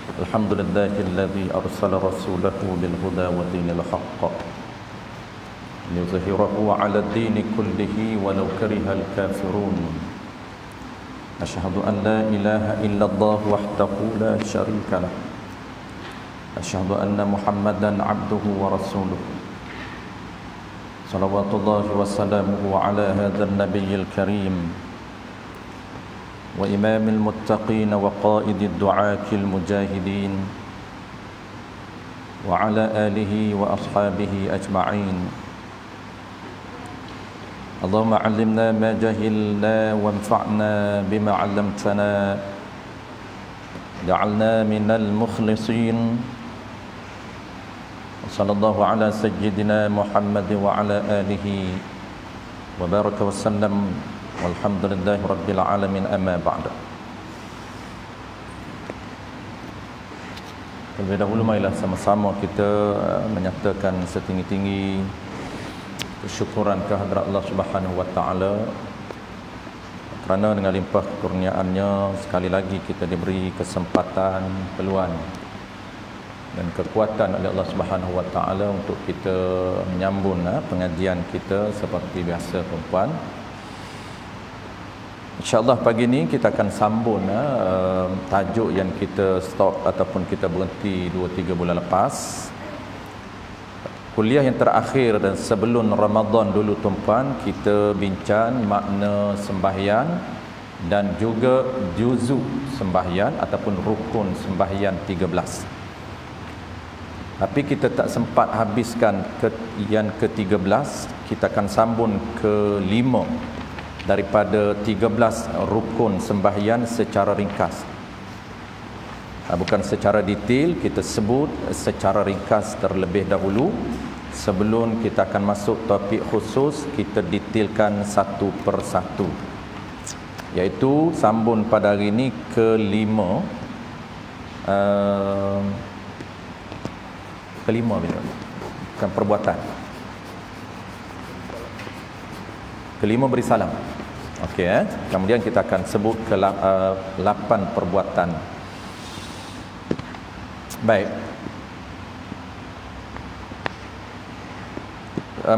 الحمد لله الذي أرسل رسوله بالهدى ودين الحق ليظهره على الدين كله ولو كره الكافرون. أشهد أن لا إله إلا الله وحده لا شريك له. أشهد أن محمدا عبده ورسوله صلوات الله وسلامه على هذا النبي الكريم وإمام المتقين وقائد الدعاة المجاهدين وعلى آله وأصحابه أجمعين. اللهم علمنا ما جهلنا وانفعنا بما علمتنا، جعلنا من المخلصين. صلى الله على سيدنا محمد وعلى آله وبارك وسلم والحمد لله رب العالمين. أما بعد. Terlebih dahulu marilah sama-sama kita menyatakan setinggi-tinggi kesyukuran kehadrat Allah Subhanahu wa taala kerana dengan limpah kurniaannya sekali lagi kita diberi kesempatan, peluang dan kekuatan oleh Allah Subhanahu wa taala untuk kita menyambung pengajian kita seperti biasa, tuan-puan. InsyaAllah pagi ni kita akan sambung tajuk yang kita stop ataupun kita berhenti 2-3 bulan lepas. Kuliah yang terakhir dan sebelum Ramadan dulu, tuan-puan, kita bincang makna sembahyang dan juga juzuk sembahyang ataupun rukun sembahyang 13. Tapi kita tak sempat habiskan yang ke-13. Kita akan sambung ke-5 daripada 13 rukun sembahyang secara ringkas. Bukan secara detail, kita sebut secara ringkas terlebih dahulu sebelum kita akan masuk topik khusus. Kita detailkan satu persatu, iaitu sambung pada hari ini ke-5. Kelima bila? Bukan perbuatan. Kelima beri salam. Okey, kemudian kita akan sebut ke 8 perbuatan. Baik.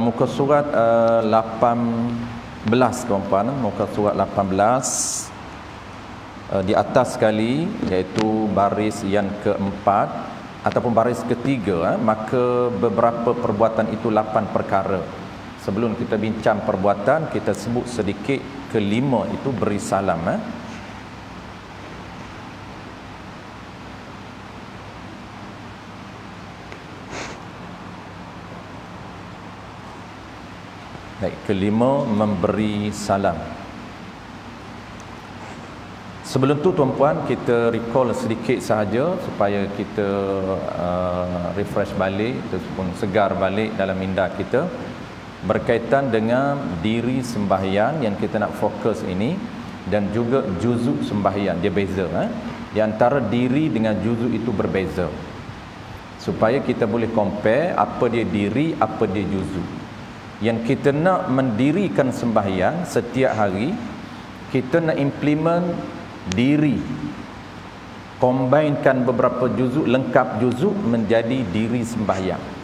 Muka surat 18, tuan-puan. Muka surat 18 di atas sekali, iaitu baris yang keempat ataupun baris ketiga, maka beberapa perbuatan itu 8 perkara. Sebelum kita bincang perbuatan, kita sebut sedikit kelima itu beri salam. Baik, kelima memberi salam. Sebelum tu, tuan-puan, kita recall sedikit sahaja supaya kita refresh balik ataupun segar balik dalam minda kita berkaitan dengan diri sembahyang yang kita nak fokus ini dan juga juzuk sembahyang. Dia beza. Di antara diri dengan juzuk itu berbeza, supaya kita boleh compare apa dia diri, apa dia juzuk. Yang kita nak mendirikan sembahyang setiap hari, kita nak implement diri, combinekan beberapa juzuk, lengkap juzuk menjadi diri sembahyang.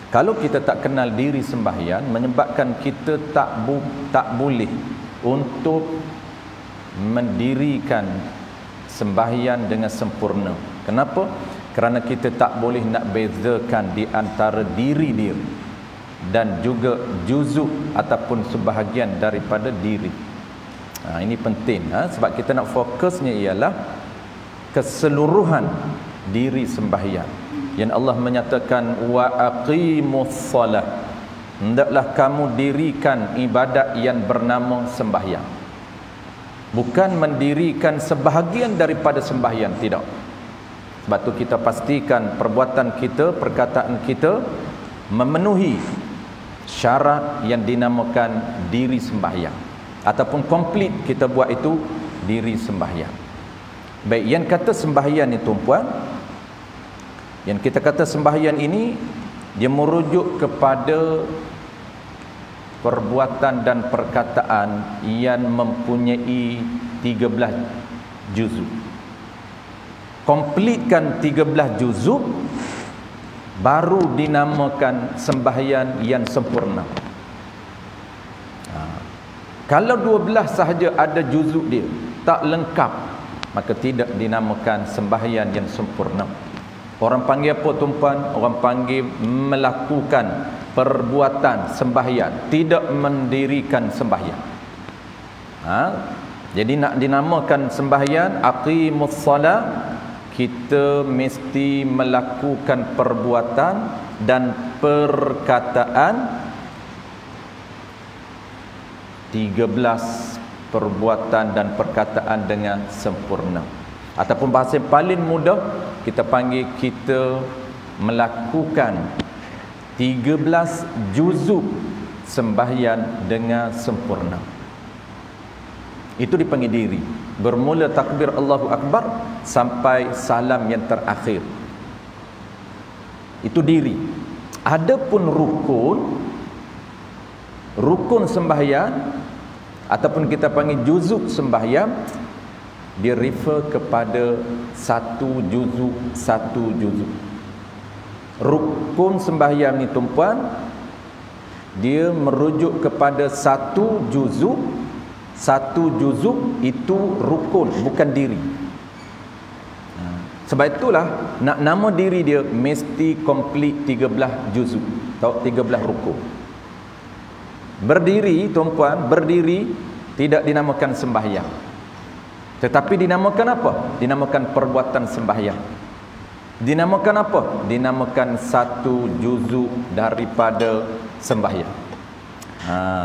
Kalau kita tak kenal diri sembahyang, menyebabkan kita tak boleh untuk mendirikan sembahyang dengan sempurna. Kenapa? Kerana kita tak boleh nak bezakan di antara diri dan juga juzuk ataupun sebahagian daripada diri. Ini penting, sebab kita nak fokusnya ialah keseluruhan diri sembahyang. Yang Allah menyatakan wa aqimus salah, hendaklah kamu dirikan ibadat yang bernama sembahyang. Bukan mendirikan sebahagian daripada sembahyang, tidak. Sebab tu kita pastikan perbuatan kita, perkataan kita memenuhi syarat yang dinamakan diri sembahyang, ataupun komplit kita buat itu diri sembahyang. Baik, yang kata sembahyang ni, tuan-puan, yang kita kata sembahyang ini, dia merujuk kepada perbuatan dan perkataan yang mempunyai 13 juzuk. komplitkan 13 juzuk, baru dinamakan sembahyang yang sempurna. Kalau 12 sahaja ada juzuk dia, tak lengkap, maka tidak dinamakan sembahyang yang sempurna. Orang panggil apa tuan-puan? Orang panggil melakukan perbuatan sembahyang, tidak mendirikan sembahyang. Jadi nak dinamakan sembahyang, aqimus salat, kita mesti melakukan perbuatan dan perkataan 13 perbuatan dan perkataan dengan sempurna. Ataupun bahasa paling mudah, kita panggil kita melakukan 13 juzuk sembahyang dengan sempurna. Itu dipanggil diri. Bermula takbir Allahu Akbar sampai salam yang terakhir. Itu diri. Adapun rukun sembahyang ataupun kita panggil juzuk sembahyang, dia refer kepada satu juzuk. Rukun sembahyang ni tuan-puan, dia merujuk kepada satu juzuk itu rukun, bukan diri. Sebab itulah nak nama diri dia mesti komplit 13 juzuk atau 13 rukun. Berdiri tuan-puan, berdiri tidak dinamakan sembahyang, tetapi dinamakan apa? Dinamakan perbuatan sembahyang. Dinamakan apa? Dinamakan satu juzuk daripada sembahyang.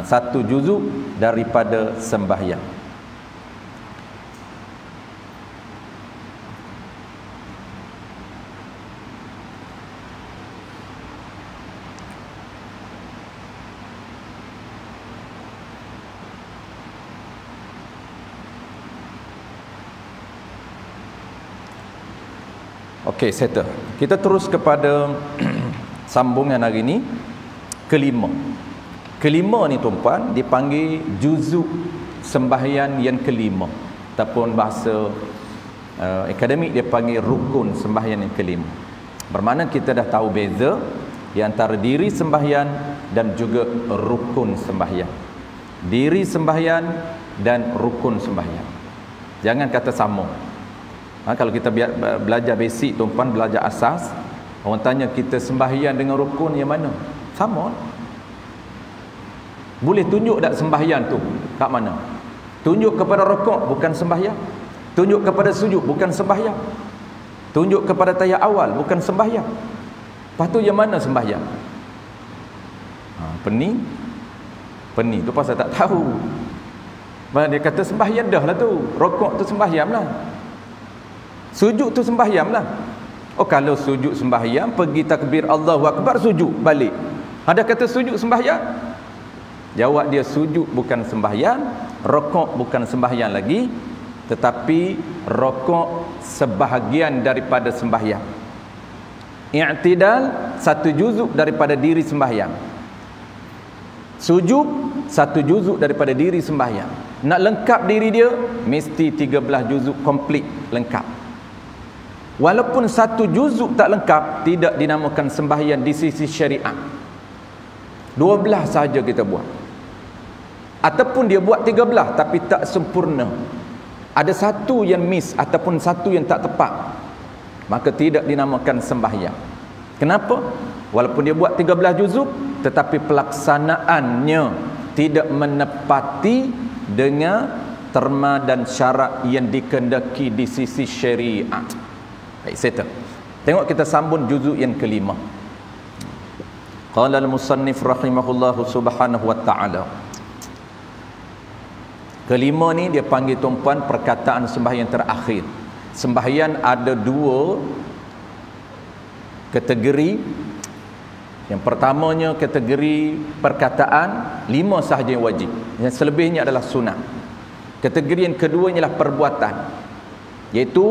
Satu juzuk daripada sembahyang. Okey, settle. Kita terus kepada sambungan hari ini. Kelima ni tuan-puan dipanggil juzuk sembahyang yang kelima, ataupun bahasa akademik dia panggil rukun sembahyang yang kelima. Bermakna kita dah tahu beza di antara diri sembahyang dan juga rukun sembahyang. Diri sembahyang dan rukun sembahyang. Jangan kata sama. Kalau kita belajar basic tuan-puan, belajar asas, orang tanya kita sembahyang dengan rukun yang mana? Sama. Boleh tunjuk tak sembahyang tu kat mana? Tunjuk kepada rukuk bukan sembahyang. Tunjuk kepada sujud bukan sembahyang. Tunjuk kepada tayat awal bukan sembahyang. Lepas tu yang mana sembahyang? Pening tu pasal tak tahu. Dia kata sembahyang dah lah tu. Rukuk tu sembahyang lah. Sujud tu sembahyang lah. Oh, kalau sujud sembahyang, pergi takbir Allahu Akbar, sujud balik. Ada kata sujud sembahyang? Jawab dia, sujud bukan sembahyang, rukuk bukan sembahyang lagi, tetapi rukuk sebahagian daripada sembahyang. I'tidal satu juzuk daripada diri sembahyang. Sujud satu juzuk daripada diri sembahyang. Nak lengkap diri dia, mesti 13 juzuk komplit, lengkap. Walaupun satu juzuk tak lengkap, tidak dinamakan sembahyang di sisi syariat. 12 sahaja kita buat. Ataupun dia buat 13 tapi tak sempurna, ada satu yang miss ataupun satu yang tak tepat, maka tidak dinamakan sembahyang. Kenapa? Walaupun dia buat 13 juzuk, tetapi pelaksanaannya tidak menepati dengan terma dan syarat yang dikehendaki di sisi syariat. Baik, settle. Tengok kita sambung juzuk yang kelima. Qala al-musannif rahimahullahu subhanahu wa ta'ala. Kelima ni dia panggil tuan-puan perkataan sembahyang terakhir. Sembahyang ada dua kategori. Yang pertamanya kategori perkataan, 5 sahaja yang wajib. Yang selebihnya adalah sunat. Kategori yang kedua ialah perbuatan. Iaitu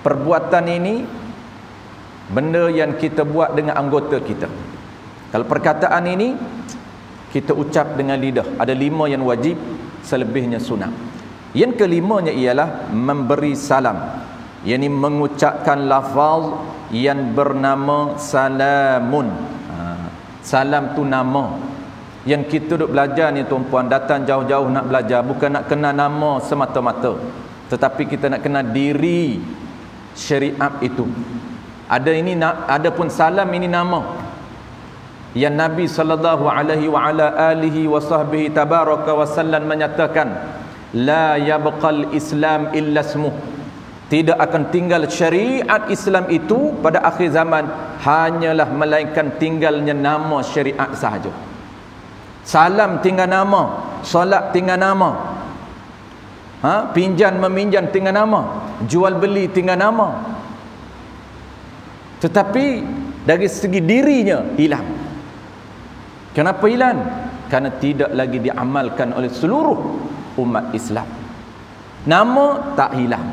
perbuatan ini benda yang kita buat dengan anggota kita. Kalau perkataan ini kita ucap dengan lidah, ada 5 yang wajib, selebihnya sunat. Yang kelimanya ialah memberi salam. yakni mengucapkan lafaz yang bernama salamun. Salam tu nama. Yang kita duk belajar ni tuan-puan, datang jauh-jauh nak belajar bukan nak kenal nama semata-mata, tetapi kita nak kenal diri syariat itu. Ada pun salam ini nama yang Nabi sallallahu alaihi wa ala alihi wa sahbihi tabaraka wa sallam menyatakan, la yabqal Islam illa ismuh. Tidak akan tinggal syariat Islam itu pada akhir zaman hanyalah melainkan tinggalnya nama syariat sahaja. Salam tinggal nama, solat tinggal nama, pinjam meminjam tinggal nama, jual beli tinggal nama. Tetapi dari segi dirinya hilang. Kenapa hilang? Karena tidak lagi diamalkan oleh seluruh umat Islam. Nama tak hilang.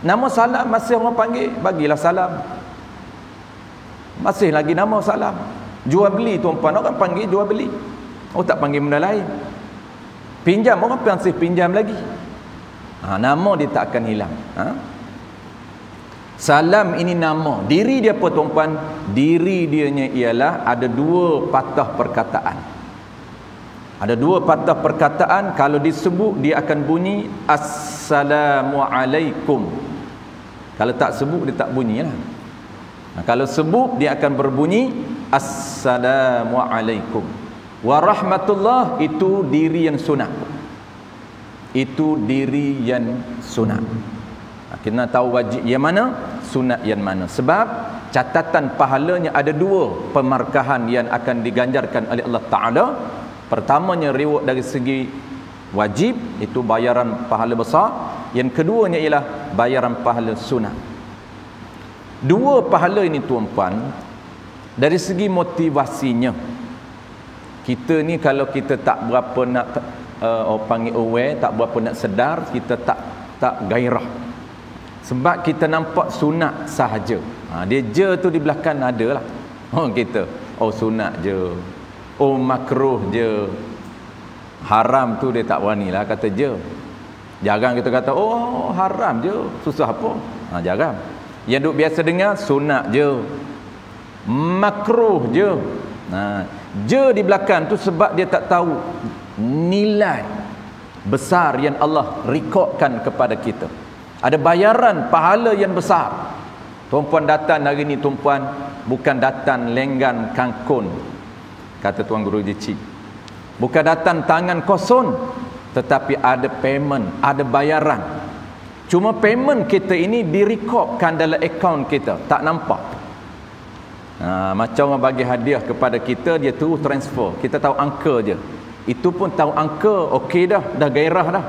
Nama salam masih orang panggil, bagilah salam. Masih lagi nama salam. Jual beli tuan-puan, orang panggil jual beli. Oh, tak panggil benda lain. Pinjam, orang masih pinjam lagi. Nama dia tak akan hilang. Salam ini nama. Diri dia apa tuan-puan? Diri dianya ialah ada dua patah perkataan. Ada dua patah perkataan. Kalau disebut dia akan bunyi Assalamualaikum. Kalau tak sebut dia tak bunyi lah. Kalau sebut dia akan berbunyi Assalamualaikum. Warahmatullah, itu diri yang sunat. Itu diri yang sunat. Kita tahu wajib yang mana, sunat yang mana. Sebab catatan pahalanya ada dua pemarkahan yang akan diganjarkan oleh Allah Ta'ala. Pertamanya reward dari segi wajib, itu bayaran pahala besar. Yang keduanya ialah bayaran pahala sunat. Dua pahala ini tuan-puan, dari segi motivasinya, kita ni kalau kita tak berapa nak panggil aware, tak berapa nak sedar, kita tak gairah. Sebab kita nampak sunat sahaja. Dia je tu di belakang ada lah. Kita sunat je, makruh je, haram tu dia tak berani lah kata je. Jarang kita kata haram je, susah apa. Jarang. Yang duk biasa dengar sunat je, makruh je. Je di belakang tu sebab dia tak tahu nilai besar yang Allah rekodkan kepada kita. Ada bayaran pahala yang besar. Tuan-puan datang hari ni tuan-puan, bukan datang lenggan kangkun, kata Tuan Guru Jeci. Bukan datang tangan kosong, tetapi ada payment, ada bayaran. Cuma payment kita ini direkodkan dalam akaun kita, tak nampak. Macam orang bagi hadiah kepada kita, dia terus transfer, kita tahu angka je. Itu pun tahu angka, okey dah gairah dah.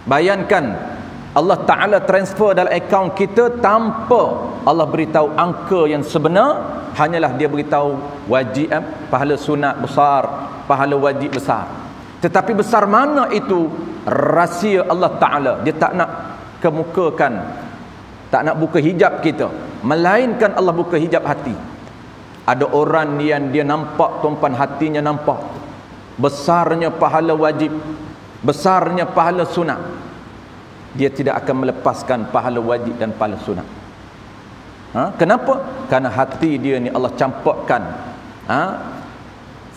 Bayangkan Allah Ta'ala transfer dalam akaun kita tanpa Allah beritahu angka yang sebenar. Hanyalah dia beritahu wajib, pahala sunat besar, pahala wajib besar. Tetapi besar mana itu rahsia Allah Ta'ala. Dia tak nak kemukakan, tak nak buka hijab kita, melainkan Allah buka hijab hati. Ada orang yang dia nampak tuan-puan, hatinya nampak besarnya pahala wajib, besarnya pahala sunat. Dia tidak akan melepaskan pahala wajib dan pahala sunat. Kenapa? Karena hati dia ni Allah campakkan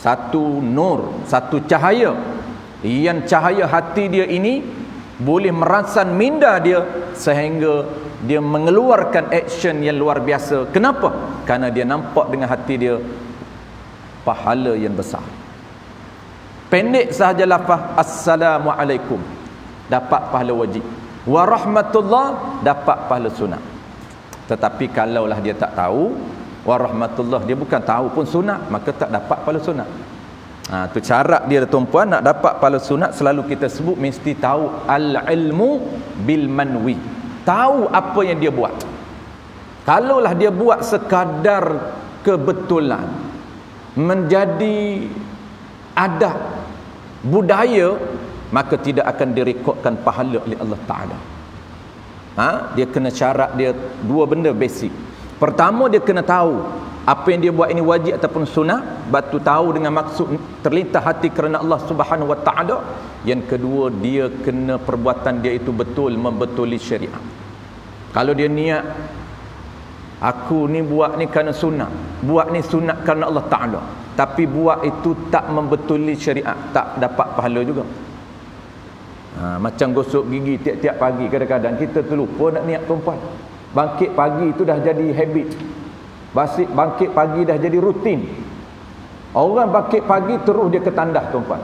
satu nur, satu cahaya, yang cahaya hati dia ini boleh merasan minda dia sehingga dia mengeluarkan action yang luar biasa. Kenapa? Karena dia nampak dengan hati dia pahala yang besar. Pendek sahaja lafaz Assalamualaikum, dapat pahala wajib. Warahmatullah, dapat pahala sunat. Tetapi kalaulah dia tak tahu warahmatullah, dia bukan tahu pun sunat, maka tak dapat pahala sunat. Tu syarat dia tuan-puan, nak dapat pahala sunat selalu kita sebut mesti tahu al-ilmu bil manwi. Tahu apa yang dia buat. Kalaulah dia buat sekadar kebetulan, menjadi adat budaya, maka tidak akan direkodkan pahala oleh Allah Ta'ala. Dia kena syarat dia dua benda basic. Pertama, dia kena tahu apa yang dia buat ini wajib ataupun sunnah, batu tahu dengan maksud terlintas hati kerana Allah Subhanahu Wa Ta'ala. Yang kedua, dia kena perbuatan dia itu betul, membetuli syariat. Kalau dia niat, aku ni buat ni kerana sunnah, buat ni sunat kerana Allah Ta'ala, tapi buat itu tak membetuli syariat, tak dapat pahala juga. Macam gosok gigi tiap-tiap pagi, kadang-kadang kita terlupa nak niat tuan-puan. Bangkit pagi itu dah jadi habit. Bangkit pagi dah jadi rutin. Orang bangkit pagi terus dia ke tandas tuan-puan,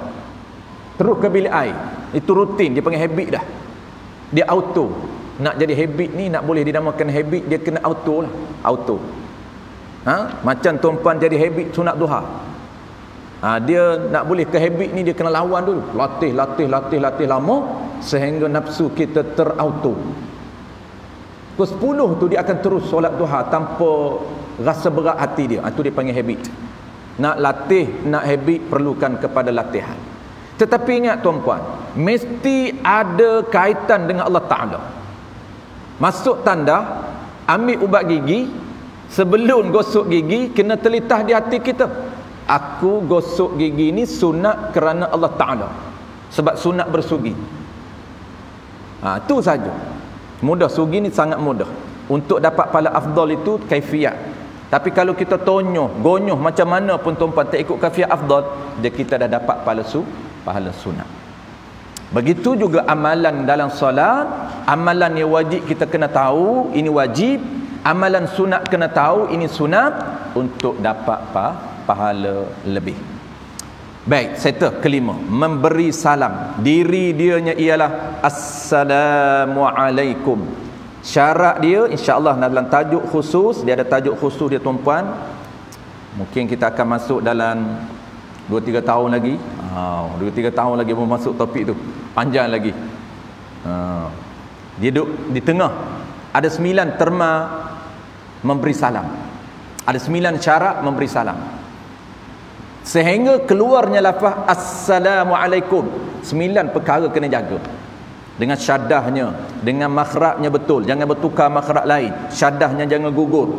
terus ke bilik air, itu rutin, dia panggil habit dah. Dia auto. Nak jadi habit ni, nak boleh dinamakan habit, dia kena auto lah. Auto. Macam tuan-puan jadi habit sunat duha. Dia nak boleh ke habit ni, dia kena lawan dulu. Latih lama sehingga nafsu kita terauto. Pukul 10 tu dia akan terus solat duha tanpa rasa berat hati dia. Itu dia panggil habit. Nak latih, nak habit, perlukan kepada latihan. Tetapi ingat tuan-puan, mesti ada kaitan dengan Allah Ta'ala. Masuk tanda, ambil ubat gigi, sebelum gosok gigi kena terlintas di hati kita, aku gosok gigi ni sunat kerana Allah Ta'ala, sebab sunat bersugi. Itu saja. Mudah, sugi ni sangat mudah. Untuk dapat pahala afdal itu kaifiat. Tapi kalau kita gonyoh macam mana pun tuan-puan tak ikut kaifiat afdal, kita dah dapat pahala sunat. Begitu juga amalan dalam solat. Amalan yang wajib kita kena tahu, ini wajib. Amalan sunat kena tahu, ini sunat, untuk dapat pahala lebih. Baik, settle kelima, memberi salam. Diri dianya ialah Assalamualaikum. Syarat dia insya-Allah dalam tajuk khusus, dia ada tajuk khusus dia tuan-puan. Mungkin kita akan masuk dalam 2-3 tahun lagi. 2-3 tahun lagi pun masuk topik tu. Panjang lagi. Dia duduk di tengah. Ada 9 terma memberi salam. Ada 9 syarat memberi salam. Sehingga keluarnya lafaz Assalamualaikum. 9 perkara kena jaga. Dengan syaddahnya, dengan makhrajnya betul, jangan bertukar makhraj lain. Syaddahnya jangan gugur.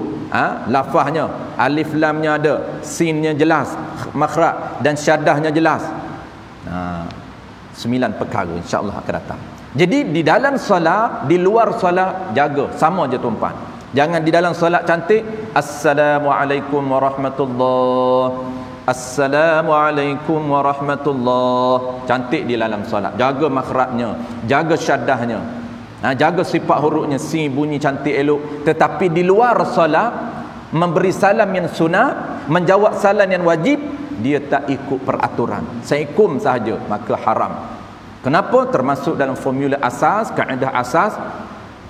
Lafaznya, alif lamnya ada, sinnya jelas, makhraj dan syaddahnya jelas. 9 perkara insya-Allah akan datang. Jadi di dalam solat, di luar solat jaga, sama je tuan-puan. Jangan di dalam solat cantik Assalamualaikum warahmatullahi, Assalamualaikum warahmatullahi, cantik di dalam solat. Jaga makhrajnya, jaga syaddahnya, jaga sifat hurufnya, sin bunyi cantik elok. Tetapi di luar solat, memberi salam yang sunat, menjawab salam yang wajib, dia tak ikut peraturan, Assalamualaikum sahaja, maka haram. Kenapa? Termasuk dalam formula asas, kaedah asas,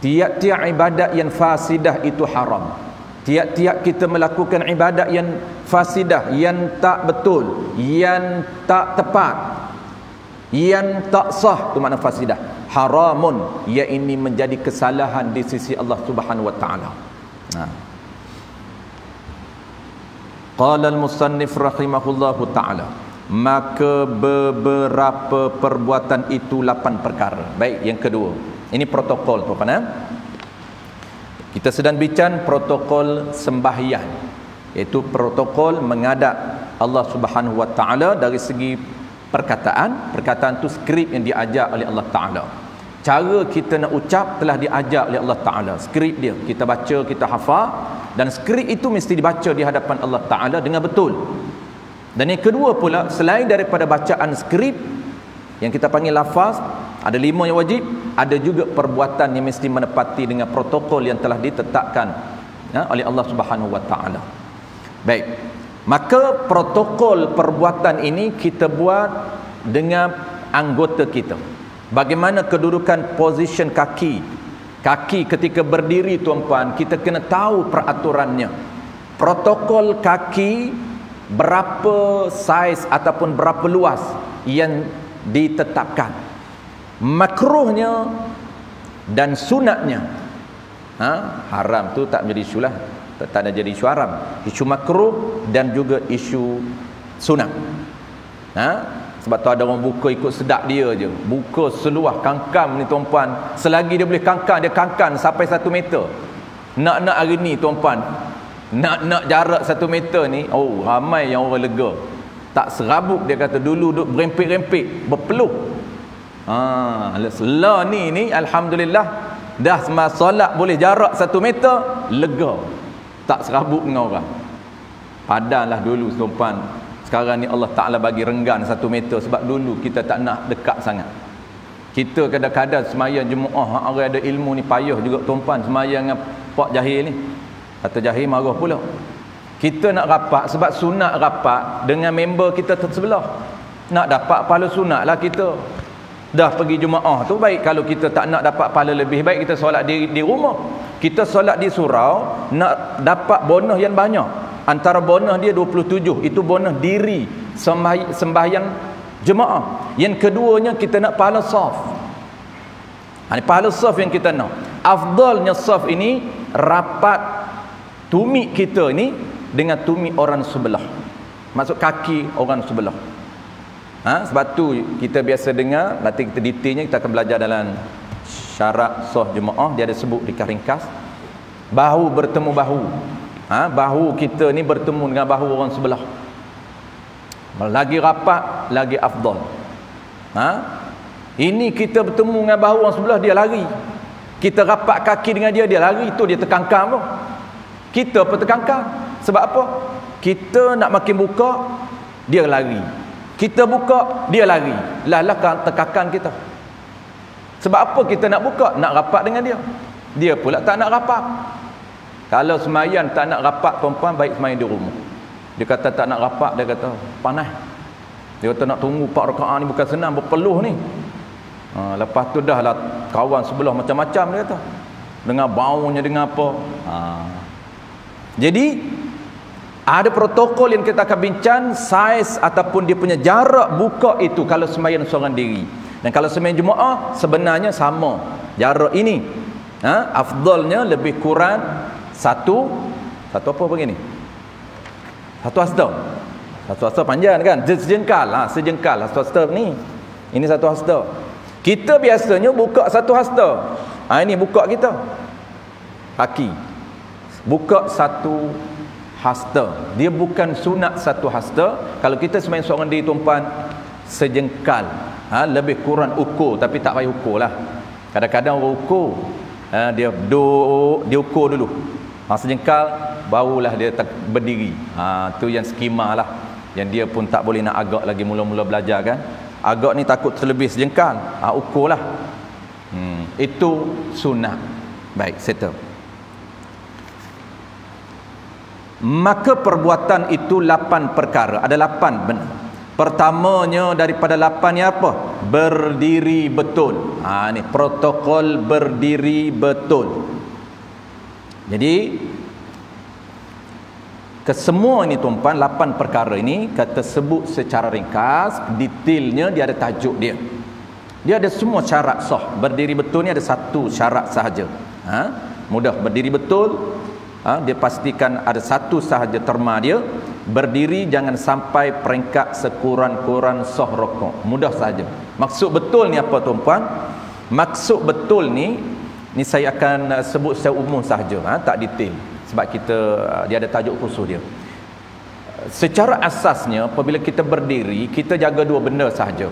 tiap-tiap ibadat yang fasidah itu haram. Tiap-tiap kita melakukan ibadat yang fasidah, yang tak betul, yang tak tepat, yang tak sah, itu makna fasidah, haramun. Ia ini menjadi kesalahan di sisi Allah Subhanahu wa taala. Qala al-musannif rahimahullahu taala, maka beberapa perbuatan itu 8 perkara. Baik, yang kedua, ini protokol tuan-tuan. Kita sedang bincang protokol sembahyang, iaitu protokol menghadap Allah Subhanahu wa taala dari segi perkataan. Perkataan itu skrip yang diajar oleh Allah Taala. Cara kita nak ucap telah diajar oleh Allah Taala. Skrip dia kita baca, kita hafal, dan skrip itu mesti dibaca di hadapan Allah Taala dengan betul. Dan yang kedua pula, selain daripada bacaan skrip yang kita panggil lafaz, ada 5 yang wajib, ada juga perbuatan yang mesti menepati dengan protokol yang telah ditetapkan oleh Allah Subhanahu wa taala. Baik. Maka protokol perbuatan ini kita buat dengan anggota kita. Bagaimana kedudukan position kaki. Kaki ketika berdiri tuan-puan, kita kena tahu peraturannya. Protokol kaki berapa saiz ataupun berapa luas yang ditetapkan. Makruhnya dan sunatnya. Haram tu tak menjadi isu lah, tak ada jadi isu haram. Isu makruh dan juga isu sunat. Sebab tu ada orang buka ikut sedap dia je. Buka seluah kangkang ni tuan-puan. Selagi dia boleh kangkang, dia kangkang sampai 1 meter. Nak hari ni tuan-puan, nak jarak 1 meter ni, ramai yang orang lega. Tak serabut, dia kata dulu duk berempit-rempit, berpeluh. Lah ni alhamdulillah dah semasa solat boleh jarak 1 meter, lega, tak serabut dengan orang. Padanlah dulu tuan. Sekarang ni Allah Ta'ala bagi renggan 1 meter, sebab dulu kita tak nak dekat sangat. Kita kadang-kadang semayang Jumaat, orang ada ilmu ni payah juga tuan semayang dengan Pak Jahil ni. Kata Jahil marah pula. Kita nak rapat sebab sunat rapat dengan member kita tersebelah. Nak dapat pahala sunat lah kita. Dah pergi Jumaat tu baik, kalau kita tak nak dapat pahala lebih baik kita solat di rumah. Kita solat di surau nak dapat bonus yang banyak. Antara bonus dia 27, itu bonus diri sembahyang jemaah. Yang keduanya kita nak pahala saf. Ini pahala saf yang kita nak. Afdalnya saf ini rapat tumit kita ni dengan tumit orang sebelah. Maksud kaki orang sebelah. Sebab tu kita biasa dengar, nanti kita detailnya kita akan belajar dalam syarat sah jemaah, dia ada sebut ringkas. Bahu bertemu bahu. Bahu kita ni bertemu dengan bahu orang sebelah. Lagi rapat, lagi afdal. Ini kita bertemu dengan bahu orang sebelah, dia lari. Kita rapat kaki dengan dia, dia lari. Itu dia terkangkang tu. Kita pun terkangkang. Sebab apa? Kita nak makin buka, dia lari. Kita buka, dia lari. Lah terkangkang kita. Sebab apa kita nak buka? Nak rapat dengan dia. Dia pula tak nak rapat. Kalau semayan tak nak rapat tuan-tuan, baik semayan di rumah. Dia kata tak nak rapat, dia kata panas. Dia kata nak tunggu 4 rakaat ni bukan senang, berpeluh ni. Lepas tu dah lah kawan sebelah macam-macam, dia kata. Dengan baunya, dengan apa. Jadi ada protokol yang kita akan bincang, saiz ataupun dia punya jarak buka itu kalau sembahyang seorang diri. Dan kalau sembahyang Jumaat sebenarnya sama jarak ini. Afdalnya lebih kurang satu apa begini? Satu hasta. Satu hasta panjang kan? Sejengkal sejengkal satu hasta ni. Ini satu hasta. Kita biasanya buka satu hasta. Ini buka kita. Kaki. Buka satu hasta. Dia bukan sunat satu hasta. Kalau kita sembahyang seorang diri tuan-tuan, sejengkal. Lebih kurang ukur, tapi tak payah ukur lah. Kadang-kadang orang ukur, dia ukur dulu. Sejengkal, barulah dia berdiri. Tu yang skema lah. Yang dia pun tak boleh nak agak lagi mula-mula belajar kan. Agak ni takut terlebih sejengkal. Ukur lah. Itu sunat. Baik, settle. Maka perbuatan itu 8 perkara. Ada 8 benar. Pertamanya daripada 8 ni apa? Berdiri betul. Ni protokol berdiri betul. Jadi kesemua ini tuan-tuan, 8 perkara ini kata sebut secara ringkas, detailnya dia ada tajuk dia. Dia ada semua syarat sah. Berdiri betul ni ada satu syarat sahaja. Mudah berdiri betul. Dia pastikan ada satu sahaja terma dia. Berdiri jangan sampai peringkat sekurang-kurang sah rukuk. Mudah sahaja. Maksud betul ni apa tuan-tuan? Maksud betul ni saya akan sebut secara umum sahaja, tak detail. Sebab dia ada tajuk khusus dia. Secara asasnya apabila kita berdiri, kita jaga 2 benda sahaja.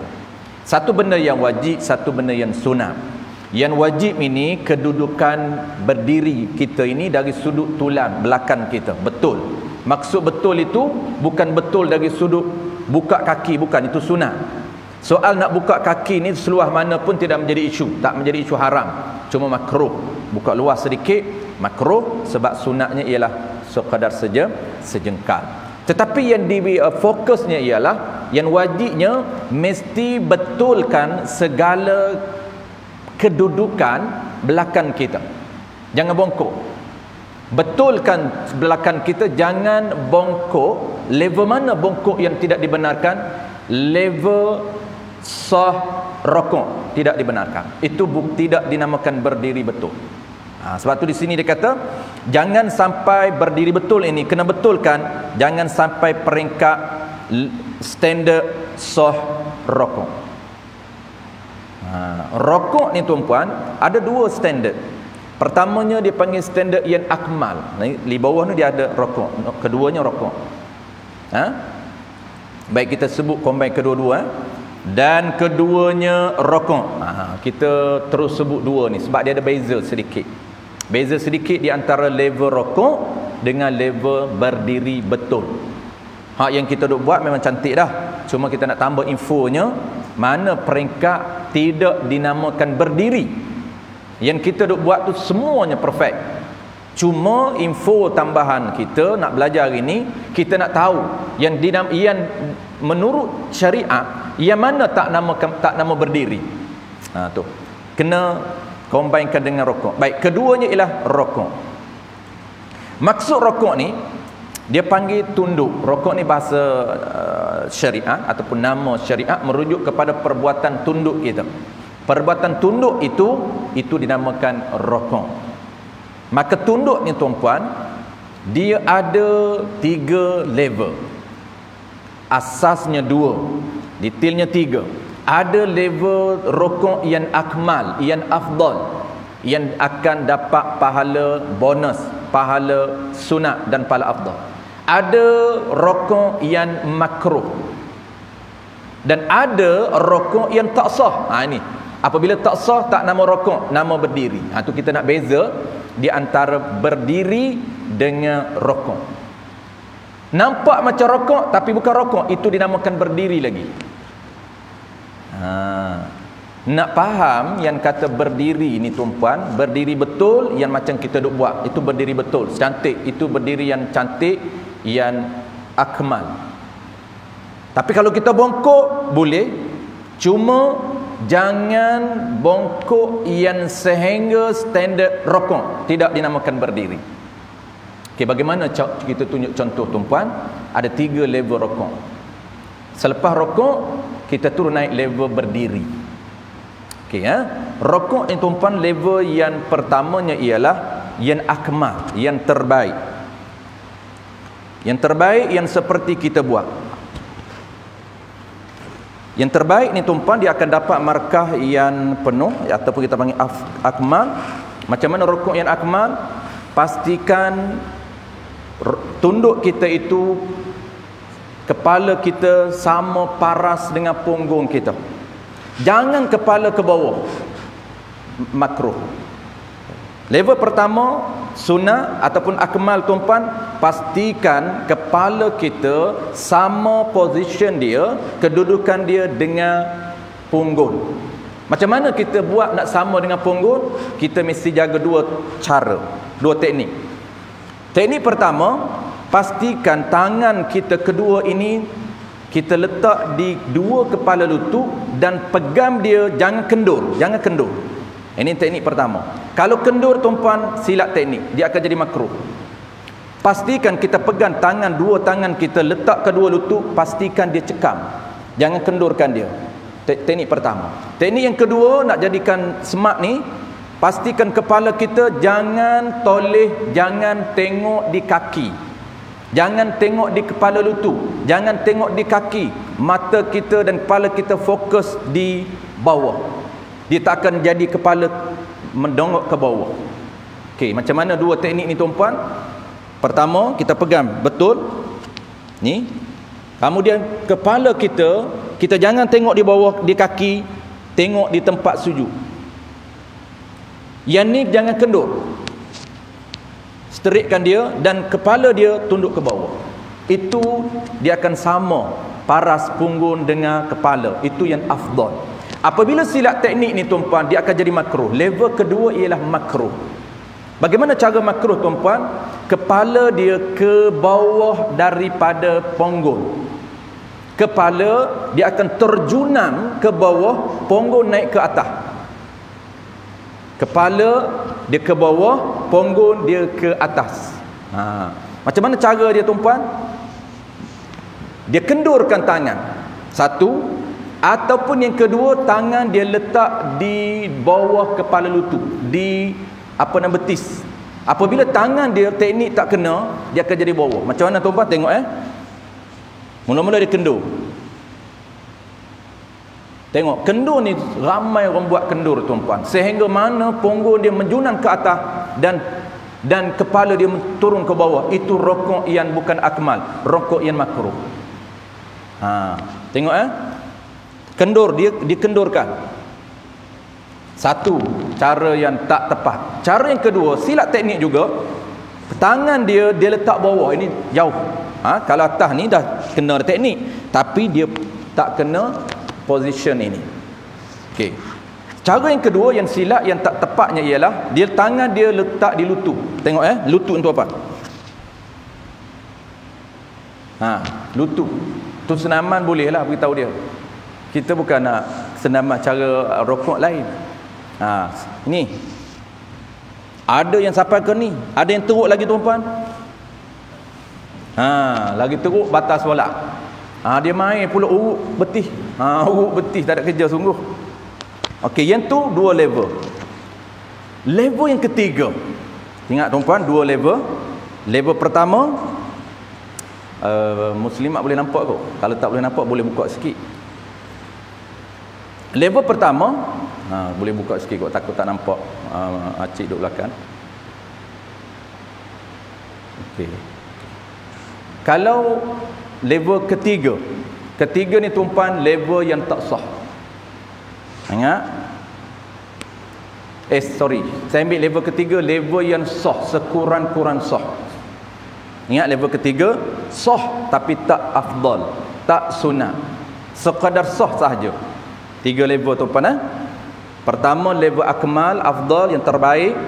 Satu benda yang wajib, satu benda yang sunat. Yang wajib ini kedudukan berdiri kita ini dari sudut tulang belakang kita, betul. Maksud betul itu bukan betul dari sudut buka kaki, bukan, itu sunat. Soal nak buka kaki ni seluas mana pun tidak menjadi isu, tak menjadi isu haram. Cuma makruh. Buka luas sedikit makruh, sebab sunatnya ialah sekadar sejengkal. Tetapi yang fokusnya ialah yang wajibnya mesti betulkan segala kedudukan belakang kita. Jangan bongkok. Betulkan belakang kita, jangan bongkok. Level mana bongkok yang tidak dibenarkan? Level sah rukuk tidak dibenarkan. Itu tidak dinamakan berdiri betul. Sebab tu di sini dia kata jangan sampai berdiri betul ini kena betulkan, jangan sampai peringkat standard sah rukuk. Rukuk ni tuan-puan ada 2 standard. Pertamanya dia panggil standard yang akmal. Di bawah ni dia ada rukuk. Keduanya rukuk. Baik kita sebut combine kedua-dua. Dan keduanya rokok. Kita terus sebut dua ni sebab dia ada beza sedikit. Beza sedikit di antara level rokok dengan level berdiri betul. Hak yang kita duk buat memang cantik dah. Cuma kita nak tambah infonya, mana peringkat tidak dinamakan berdiri. Yang kita duk buat tu semuanya perfect. Cuma info tambahan kita nak belajar hari ni, kita nak tahu yang menurut syariat yang mana tak nama berdiri. Tu kena combinekan dengan rokok. Baik, keduanya ialah rokok. Maksud rokok ni dia panggil tunduk. Rokok ni bahasa syariat ataupun nama syariat merujuk kepada perbuatan tunduk kita. Perbuatan tunduk itu dinamakan rokok. Maka tunduk ni tuan-puan, dia ada 3 level. Asasnya 2, detailnya 3. Ada level rokok yang akmal, yang afdal, yang akan dapat pahala bonus, pahala sunat dan pahala afdal. Ada rokok yang makruh dan ada rokok yang tak sah. Ini apabila tak sah, tak nama rokok, nama berdiri. Tu kita nak beza di antara berdiri dengan rokok. Nampak macam rokok tapi bukan rokok, itu dinamakan berdiri lagi. Nak faham yang kata berdiri ni tuan-puan, berdiri betul yang macam kita duk buat, itu berdiri betul, cantik, itu berdiri yang cantik, yang akmal. Tapi kalau kita bongkok boleh, cuma jangan bongkok yang sehingga standard rokok, tidak dinamakan berdiri. Okey, bagaimana kita tunjuk contoh tuan-puan? Ada 3 level rokok. Selepas rokok kita turun naik level berdiri. Okey, rokok ni tuan-puan, level yang pertamanya ialah yang akmal, yang terbaik. Yang terbaik yang seperti kita buat. Yang terbaik ni tuan-puan, dia akan dapat markah yang penuh ataupun kita panggil akmal. Macam mana rokok yang akmal? Pastikan tunduk kita itu, kepala kita sama paras dengan punggung kita. Jangan kepala ke bawah, makruh. Level pertama sunnah ataupun akmal tuan-puan, pastikan kepala kita sama position dia, kedudukan dia dengan punggung. Macam mana kita buat nak sama dengan punggung? Kita mesti jaga 2 cara, 2 teknik. Teknik pertama, pastikan tangan kita kedua ini kita letak di 2 kepala lutut dan pegang dia, jangan kendur, jangan kendur. Ini teknik pertama. Kalau kendur tuan-puan, silap teknik, dia akan jadi makruh. Pastikan kita pegang tangan, 2 tangan kita letak kedua lutut, pastikan dia cekam, jangan kendurkan dia. Teknik pertama. Teknik yang kedua, nak jadikan smart ni, pastikan kepala kita jangan toleh, jangan tengok di kaki, jangan tengok di kepala lutut, jangan tengok di kaki. Mata kita dan kepala kita fokus di bawah. Dia tak akan jadi kepala mendongok ke bawah. Okey, macam mana 2 teknik ni tuan-puan? Pertama, kita pegang betul ni. Kemudian kepala kita jangan tengok di bawah, di kaki, tengok di tempat sujud. Yang ni jangan kendur, straightkan dia dan kepala dia tunduk ke bawah. Itu dia akan sama paras punggung dengan kepala. Itu yang afdal. Apabila silap teknik ni tuan-puan, dia akan jadi makruh. Level kedua ialah makruh. Bagaimana cara makruh tuan-puan? Kepala dia ke bawah daripada punggung. Kepala dia akan terjunang ke bawah, punggung naik ke atas. Kepala dia ke bawah, punggung dia ke atas. Macam mana cara dia tuan-puan? Dia kendurkan tangan. 1, ataupun yang kedua, tangan dia letak di bawah kepala lutut, di betis. Apabila tangan dia teknik tak kena, dia akan jadi bawah. Macam mana tuan-puan tengok mula-mula dia kendur. Tengok, kendur ni ramai orang buat kendur tuan-puan, sehingga mana punggung dia menjunang ke atas dan kepala dia turun ke bawah. Itu rokok yang bukan akmal, rokok yang makruh. Tengok Kendur, dia dikendurkan. Satu cara yang tak tepat. Cara yang kedua, silap teknik juga. Tangan dia letak bawah, ini jauh. Kalau atas ni dah kena teknik, tapi dia tak kena position ini. Okey. Cara yang kedua yang silap, yang tak tepatnya ialah dia tangan dia letak di lutut. Tengok lutut tu apa? Lutut. Tu senaman bolehlah beritahu dia. Kita bukan nak senaman cara rokok lain. Ini ada yang sampai ke ni, ada yang teruk lagi tuan-puan. Lagi teruk batas solat. Dia main pula urut betih. Urut betih tak ada kerja sungguh. Okey, yang tu dua level. Level yang ketiga. Ingat tuan-puan, dua level. Level pertama, muslimat boleh nampak kot. Kalau tak boleh nampak boleh buka sikit. Level pertama, boleh buka sikit kot, takut tak nampak. Acik duduk belakang. Okey. Kalau level ketiga, ketiga ni tuan-puan level yang tak sah. Ingat? Saya ambil level ketiga, level yang sah, sekurang-kurang sah. Ingat level ketiga, sah tapi tak afdal, tak sunat. Sekadar sah sahaja. 3 level tuan-puan. Pertama level akmal, afdal, yang terbaik.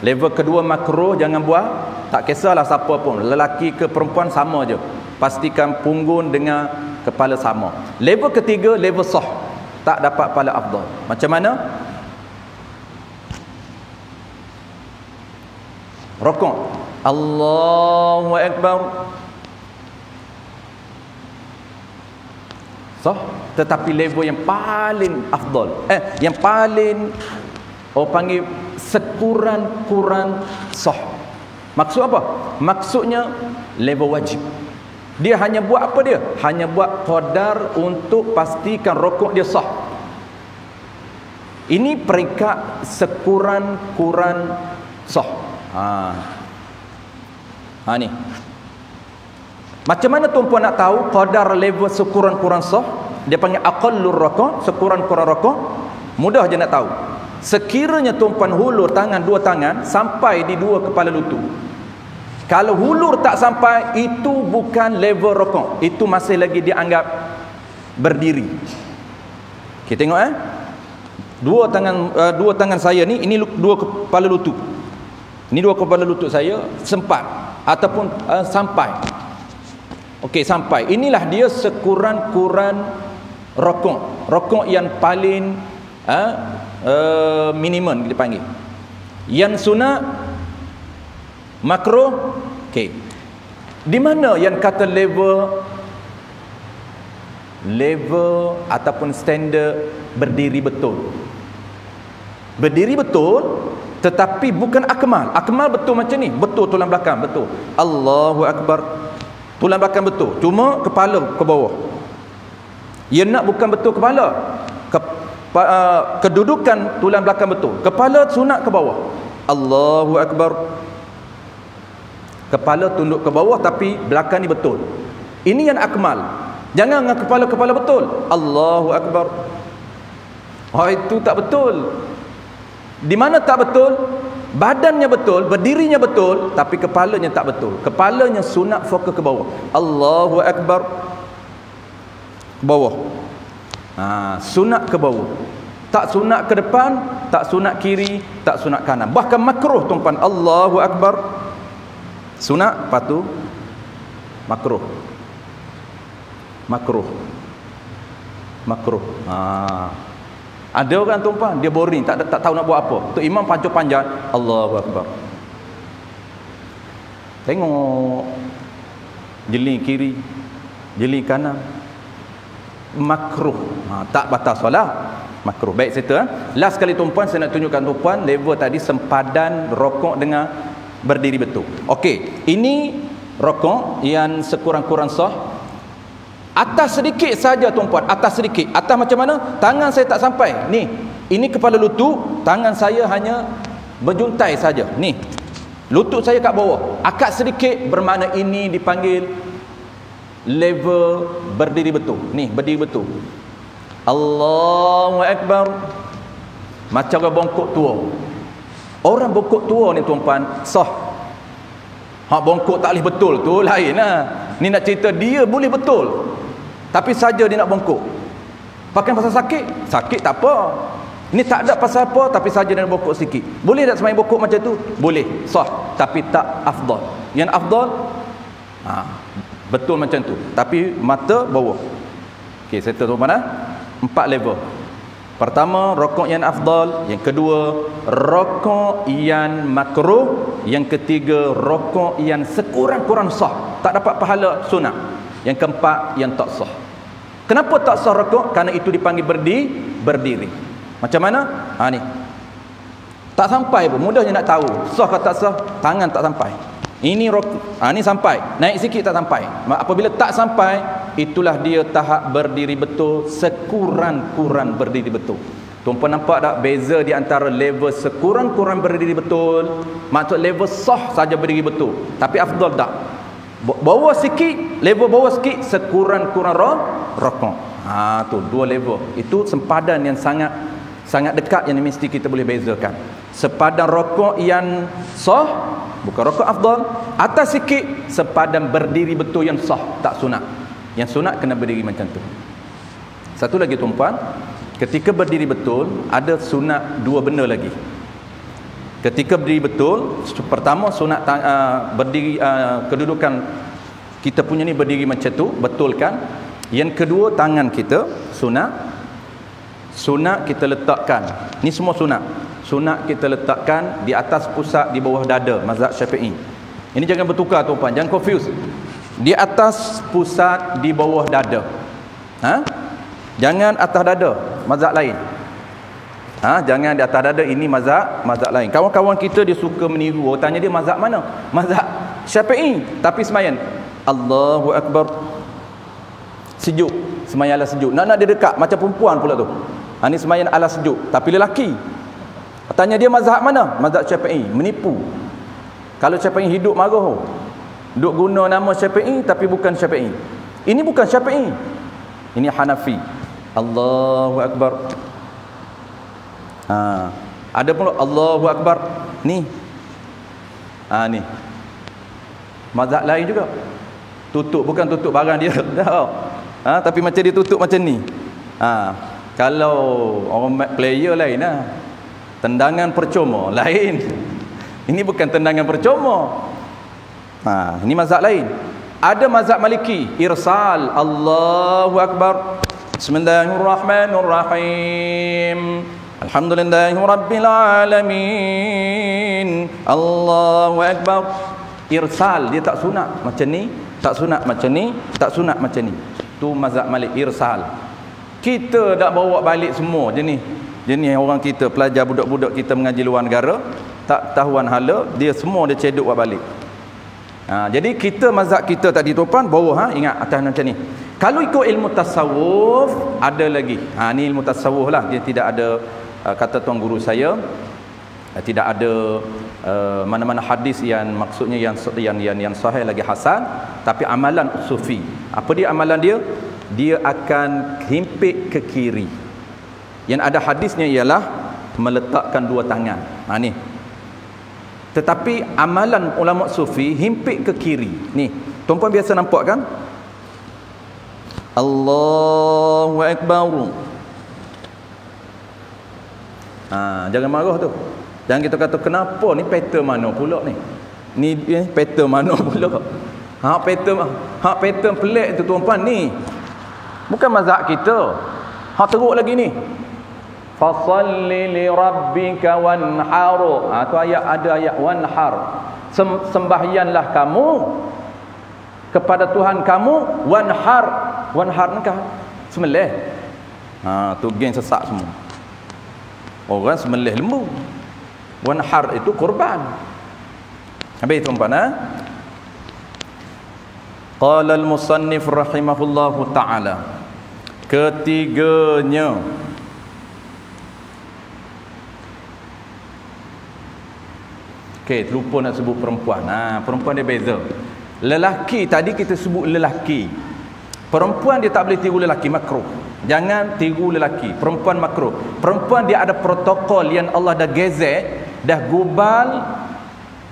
Level kedua makruh, jangan buat. Tak kisahlah siapa pun, lelaki ke perempuan sama je. Pastikan punggung dengan kepala sama. Level ketiga, level sah. Tak dapat pahala afdal. Macam mana? Rukuk. Allahu Akbar. Sah. Tetapi level yang paling afdal. Yang paling orang panggil sekurang-kurang sah. Maksud apa? Maksudnya level wajib. Dia hanya buat apa dia? Hanya buat qadar untuk pastikan rukuk dia sah. Ini peringkat sekurang-kurang sah. Ni. Macam mana tuan-puan nak tahu qadar level sekurang-kurang sah? Dia panggil aqallur rukuk, sekurang-kurang rukuk. Mudah je nak tahu. Sekiranya tuan-puan hulur tangan, dua tangan sampai di dua kepala lutut. Kalau hulur tak sampai, itu bukan level rukuk. Itu masih lagi dianggap berdiri. Kita tengok dua tangan saya ni, ini dua kepala lutut. Ini dua kepala lutut saya sempat ataupun sampai. Okey, sampai. Inilah dia sekurang-kurang rukuk. Rukuk yang paling minimum kita panggil. Yang sunat makruh. Okey. Di mana yang kata level ataupun standard berdiri betul? Berdiri betul tetapi bukan akmal. Akmal betul macam ni, betul tulang belakang betul. Allahu Akbar. Tulang belakang betul, cuma kepala ke bawah. Ia nak bukan betul kepala. Kedudukan tulang belakang betul. Kepala sunat ke bawah. Allahu Akbar. Kepala tunduk ke bawah tapi belakang ni betul. Ini yang akmal. Jangan dengan kepala betul. Allahu Akbar. Itu tak betul. Di mana tak betul? Badannya betul, berdirinya betul, tapi kepalanya tak betul. Kepalanya sunat fokus ke bawah. Allahu Akbar. Ke bawah. Sunat ke bawah. Tak sunat ke depan, tak sunat kiri, tak sunat kanan. Bahkan makruh tuan-tuan. Allahu Akbar. Sunat, patu makruh. Ada orang tuan-puan dia boring, tak tahu nak buat apa. Tok imam pancung panjang, Allahu Akbar. Tengok jeling kiri, jeling kanan. Makruh. Tak batal solat. Makruh. Baik situ. Last sekali tuan-puan saya nak tunjukkan tuan-puan level tadi sempadan rokok dengan berdiri betul. Okey, ini rokok yang sekurang-kurang sah. Atas sedikit saja tuan-puan, atas sedikit. Atas macam mana? Tangan saya tak sampai. Ni, ini kepala lutut, tangan saya hanya berjuntai saja. Ni. Lutut saya kat bawah. Akak sedikit bermakna ini dipanggil level berdiri betul. Ni, berdiri betul. Allahu Akbar. Macam orang bongkok tua. Orang bongkok tua ni tuan-puan sah. Hak bongkok tak boleh betul tu lain lah. Ni nak cerita dia boleh betul, tapi saja dia nak bongkok. Pakai pasal sakit, sakit tak apa. Ini tak ada pasal apa, tapi saja dia nak bongkok sikit. Boleh tak sembahyang bongkok macam tu? Boleh, sah, tapi tak afdal. Yang afdal betul macam tu, tapi mata bawah. Okey, saya tuan-tuan 4 level. Pertama, rokok yang afdal. Yang kedua, rokok yang makruh. Yang ketiga, rokok yang sekurang-kurang sah, tak dapat pahala sunat. Yang keempat, yang tak sah. Kenapa tak sah rokok? Kerana itu dipanggil berdiri. Macam mana? Ni tak sampai pun, mudahnya nak tahu sah ke tak sah. Tangan tak sampai. Ini rokok, ni sampai, naik sikit tak sampai. Apabila tak sampai, itulah dia tahap berdiri betul, sekurang-kurang berdiri betul. Tuan-puan nampak tak beza di antara level sekurang-kurang berdiri betul, maksud level sah saja berdiri betul, tapi afdal tak. Bawah sikit, level bawah sikit, sekurang-kurang rokok. Tu 2 level. Itu sempadan yang sangat dekat yang mesti kita boleh bezakan. Sepadan rokok yang sah, bukan rokok afdal. Atas sikit, sepadan berdiri betul yang sah, tak sunat. Yang sunat kena berdiri macam tu. Satu lagi tuan-puan, ketika berdiri betul, ada sunat 2 benda lagi. Ketika berdiri betul, pertama sunat berdiri, kedudukan kita punya ni berdiri macam tu, betulkan. Yang kedua, tangan kita sunat kita letakkan. Ni semua sunat kita letakkan di atas pusat, di bawah dada, mazhab Syafi'i. Ini jangan bertukar tuan-puan, jangan confuse. Di atas pusat, di bawah dada. Jangan atas dada, mazhab lain. Jangan di atas dada, ini mazhab lain. Kawan-kawan kita dia suka meniru. Tanya dia mazhab mana? Mazhab Syafi'i, tapi semayan Allahu Akbar, sejuk, semayan ala sejuk. Nak dia dekat macam perempuan pula tu. Ni semayan ala sejuk, tapi lelaki. Tanya dia mazhab mana? Mazhab Syafi'i. Menipu. Kalau Syafi'i hidup marah, duk guna nama Syafi'i tapi bukan Syafi'i. Ini bukan Syafi'i, ini Hanafi. Allahu Akbar. Ada pula Allahu Akbar. Ni ni mazhab lain juga. Tutup, bukan tutup barang dia. Tapi macam dia tutup macam ni. Kalau orang player lain lah. Tendangan percuma lain. Ini bukan tendangan percuma. Ini mazhab lain. Ada mazhab Maliki, irsal. Allahu Akbar. Bismillahirrahmanirrahim. Alhamdulillahirabbil alamin. Allahu Akbar. Irsal, dia tak sunat macam ni, tak sunat macam ni, tak sunat macam ni. Tu mazhab Malik, irsal. Kita dak bawa balik semua jenis orang kita, pelajar budak-budak kita mengaji luar negara, tak tahuan hala, dia semua dia cedok buat balik. Jadi kita mazhab kita tadi tuan, bawah ingat atas macam ni. Kalau ikut ilmu tasawuf ada lagi. Ni ilmu tasawuf lah, dia tidak ada kata tuan guru saya, tidak ada mana-mana hadis yang maksudnya yang sahih lagi hasan, tapi amalan sufi. Apa dia amalan dia? Dia akan himpit ke kiri. Yang ada hadisnya ialah meletakkan 2 tangan. Ni. Tetapi amalan ulama sufi himpit ke kiri. Ni, tuan-puan biasa nampak kan? Allahu Akbar. Jangan marah tu. Jangan kita kata kenapa ni pattern mana pula ni? Ni pattern mana pula? Pattern pelik tu tuan-puan ni. Bukan mazhab kita. Teruk lagi ni. Fasalli li rabbika wanhar. Tu ada ayat wanhar. Sembahyanglah kamu kepada Tuhan kamu, wanhar. Wanhar ni kan sembelih. Tu geng sesak semua. Orang sembelih lembu. Wanhar itu korban. Habis tuan-puan. Qala al-musannif rahimahullahu ta'ala, ketiganya lupa nak sebut perempuan. Perempuan dia beza. Lelaki tadi kita sebut lelaki. Perempuan dia tak boleh tiru lelaki, makruh. Jangan tiru lelaki. Perempuan makruh. Perempuan dia ada protokol yang Allah dah gezek, dah gubal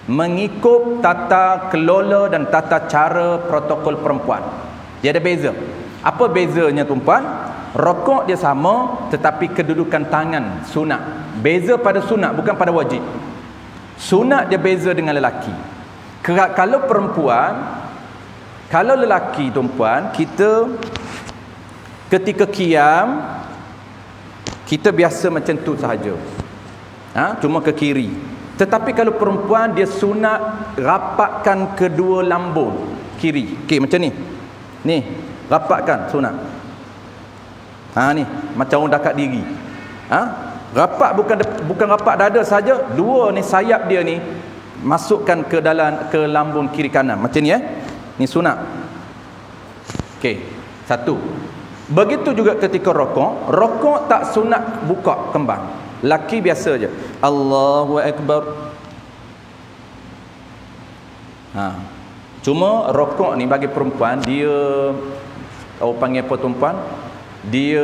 mengikut tata kelola dan tata cara protokol perempuan. Dia ada beza. Apa bezanya tuan-puan? Rokok dia sama, tetapi kedudukan tangan sunat. Beza pada sunat, bukan pada wajib. Sunat dia beza dengan lelaki. Kalau perempuan, kalau lelaki tuan-puan, kita ketika qiyam kita biasa macam tu sahaja, cuma ke kiri. Tetapi kalau perempuan dia sunat rapatkan kedua lambung kiri. Okey, macam ni. Ni, rapatkan sunat. Ni macam orang dekat diri. Rapat bukan rapat dada saja, dua ni sayap dia ni masukkan ke dalam ke lambung kiri kanan. Macam ni Ni sunat. Okey, satu. Begitu juga ketika rokok. Rokok tak sunat buka kembang. Laki biasa je. Allahu Akbar. Cuma rokok ni bagi perempuan, dia orang panggil apa tuan-puan? Dia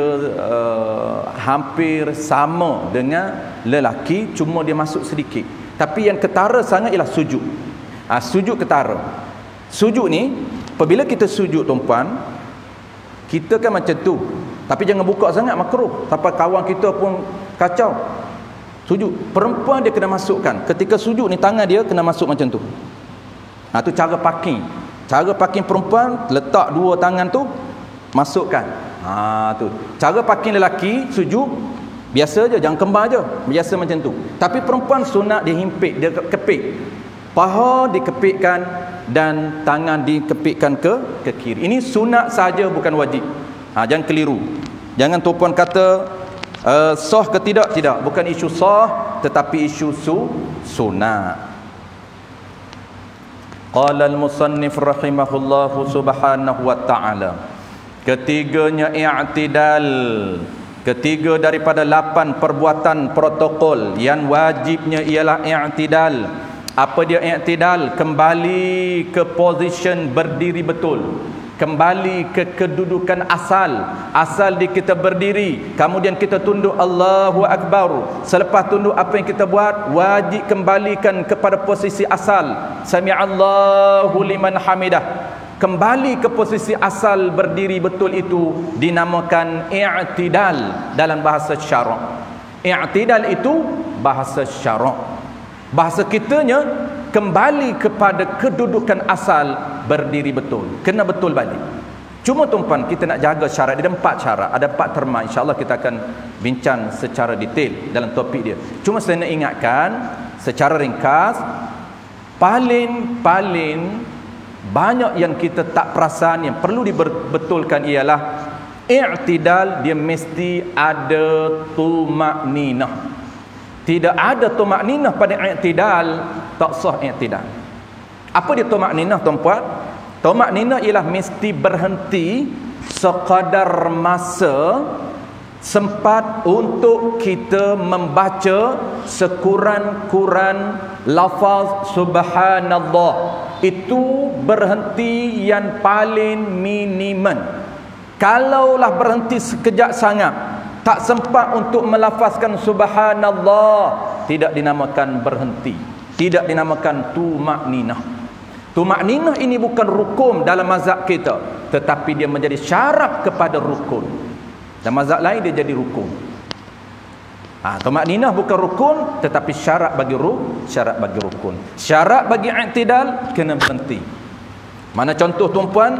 hampir sama dengan lelaki, cuma dia masuk sedikit. Tapi yang ketara sangat ialah sujud. Sujud ketara. Sujud ni, apabila kita sujud tuan-puan, kita kan macam tu, tapi jangan buka sangat, makruh. Sampai kawan kita pun kacau. Sujud. Perempuan dia kena masukkan. Ketika sujud ni tangan dia kena masuk macam tu. Tu cara parking. Cara parking perempuan, letak dua tangan tu, masukkan. Tu. Cara parking lelaki sujud biasa je, jangan kembar je. Biasa macam tu. Tapi perempuan sunat dia himpit, dia kepik. Paha dikepikkan dan tangan dikepikkan ke kiri. Ini sunat saja, bukan wajib. Jangan keliru. Jangan tuan-puan kata sah ke tidak. Tidak, bukan isu sah, tetapi isu sunat. Qala al-musannif rahimahullahu subhanahu wa ta'ala. Ketiganya i'tidal. Ketiga daripada 8 perbuatan protokol yang wajibnya ialah i'tidal. Apa dia i'tidal? Kembali ke position berdiri betul. Kembali ke kedudukan asal. Asal di kita berdiri, kemudian kita tunduk Allahu Akbar. Selepas tunduk, apa yang kita buat? Wajib kembalikan kepada posisi asal. Sami'allahu liman hamidah. Kembali ke posisi asal berdiri betul itu dinamakan i'tidal dalam bahasa syarak. I'tidal itu bahasa syarak. Bahasa kitanya kembali kepada kedudukan asal berdiri betul. Kena betul balik. Cuma tuan-puan, kita nak jaga syarat. Dia ada 4 syarat, ada 4 terma. InsyaAllah kita akan bincang secara detail dalam topik dia. Cuma saya nak ingatkan secara ringkas, paling banyak yang kita tak perasan, yang perlu dibetulkan ialah i'tidal dia mesti ada tumakninah. Tidak ada tumakninah pada i'tidal, tak sah i'tidal. Apa dia tumakninah tuan-puan? Tumakninah ialah mesti berhenti sekadar masa sempat untuk kita membaca sekurang-kurang lafaz subhanallah. Itu berhenti yang paling minimum. Kalaulah berhenti sekejap sangat, tak sempat untuk melafazkan subhanallah, tidak dinamakan berhenti, tidak dinamakan tumakninah. Tumakninah ini bukan rukun dalam mazhab kita, tetapi dia menjadi syarat kepada rukun. Dan mazhab lain dia jadi rukun. Tumakninah bukan rukun, tetapi syarat bagi rukun. Syarat bagi i'tidal kena berhenti. Mana contoh tuan-puan?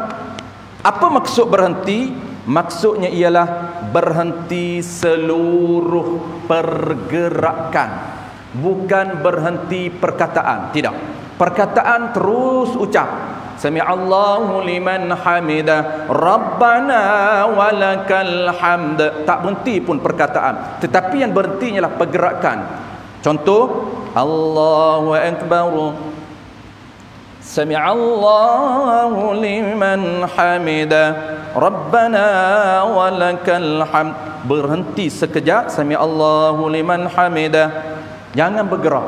Apa maksud berhenti? Maksudnya ialah berhenti seluruh pergerakan, bukan berhenti perkataan. Tidak, perkataan terus ucap Sami'allahu liman hamidah Rabbana walakal hamd. Tak berhenti pun perkataan, tetapi yang berhenti ialah pergerakan. Contoh, Allahu Akbar, Sami'allahu liman hamidah Rabbana walakal hamd. Berhenti sekejap, Sami'allahu liman hamidah. Jangan bergerak.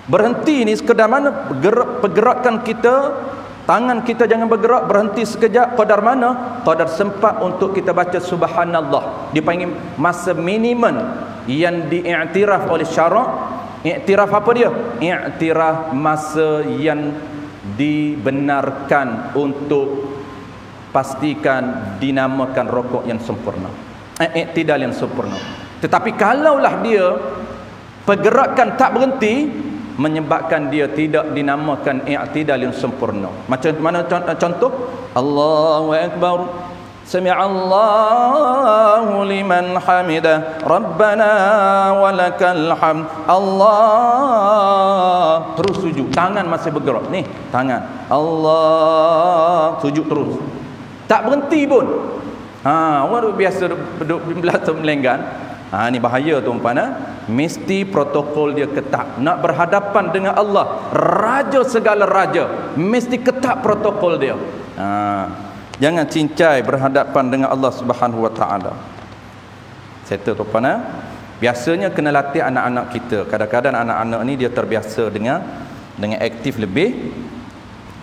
Berhenti ni sekadar mana? Pergerakan kita Tangan kita jangan bergerak, berhenti sekejap. Qadar mana? Qadar sempat untuk kita baca subhanallah. Dipanggil masa minimum yang diiktiraf oleh syarak. Iktiraf apa dia? Iktiraf masa yang dibenarkan untuk pastikan dinamakan rokok yang sempurna, iktidal yang sempurna. Tetapi kalaulah dia pergerakan tak berhenti, menyebabkan dia tidak dinamakan i'tidal yang sempurna. Macam mana contoh? Allahu akbar, sami'allahu liman hamidah, rabbana walakal hamd. Allah, terus sujud, tangan masih bergerak ni, tangan Allah, sujud terus, tak berhenti pun. Orang biasa duduk belakang melenggan. Ni bahaya tuan-tuan. Mesti protokol dia ketat. Nak berhadapan dengan Allah, raja segala raja, mesti ketat protokol dia. Jangan cincai berhadapan dengan Allah Subhanahu Wa Taala. Settle tuan-tuan. Biasanya kena latih anak-anak kita. Kadang-kadang anak-anak ni dia terbiasa dengan aktif lebih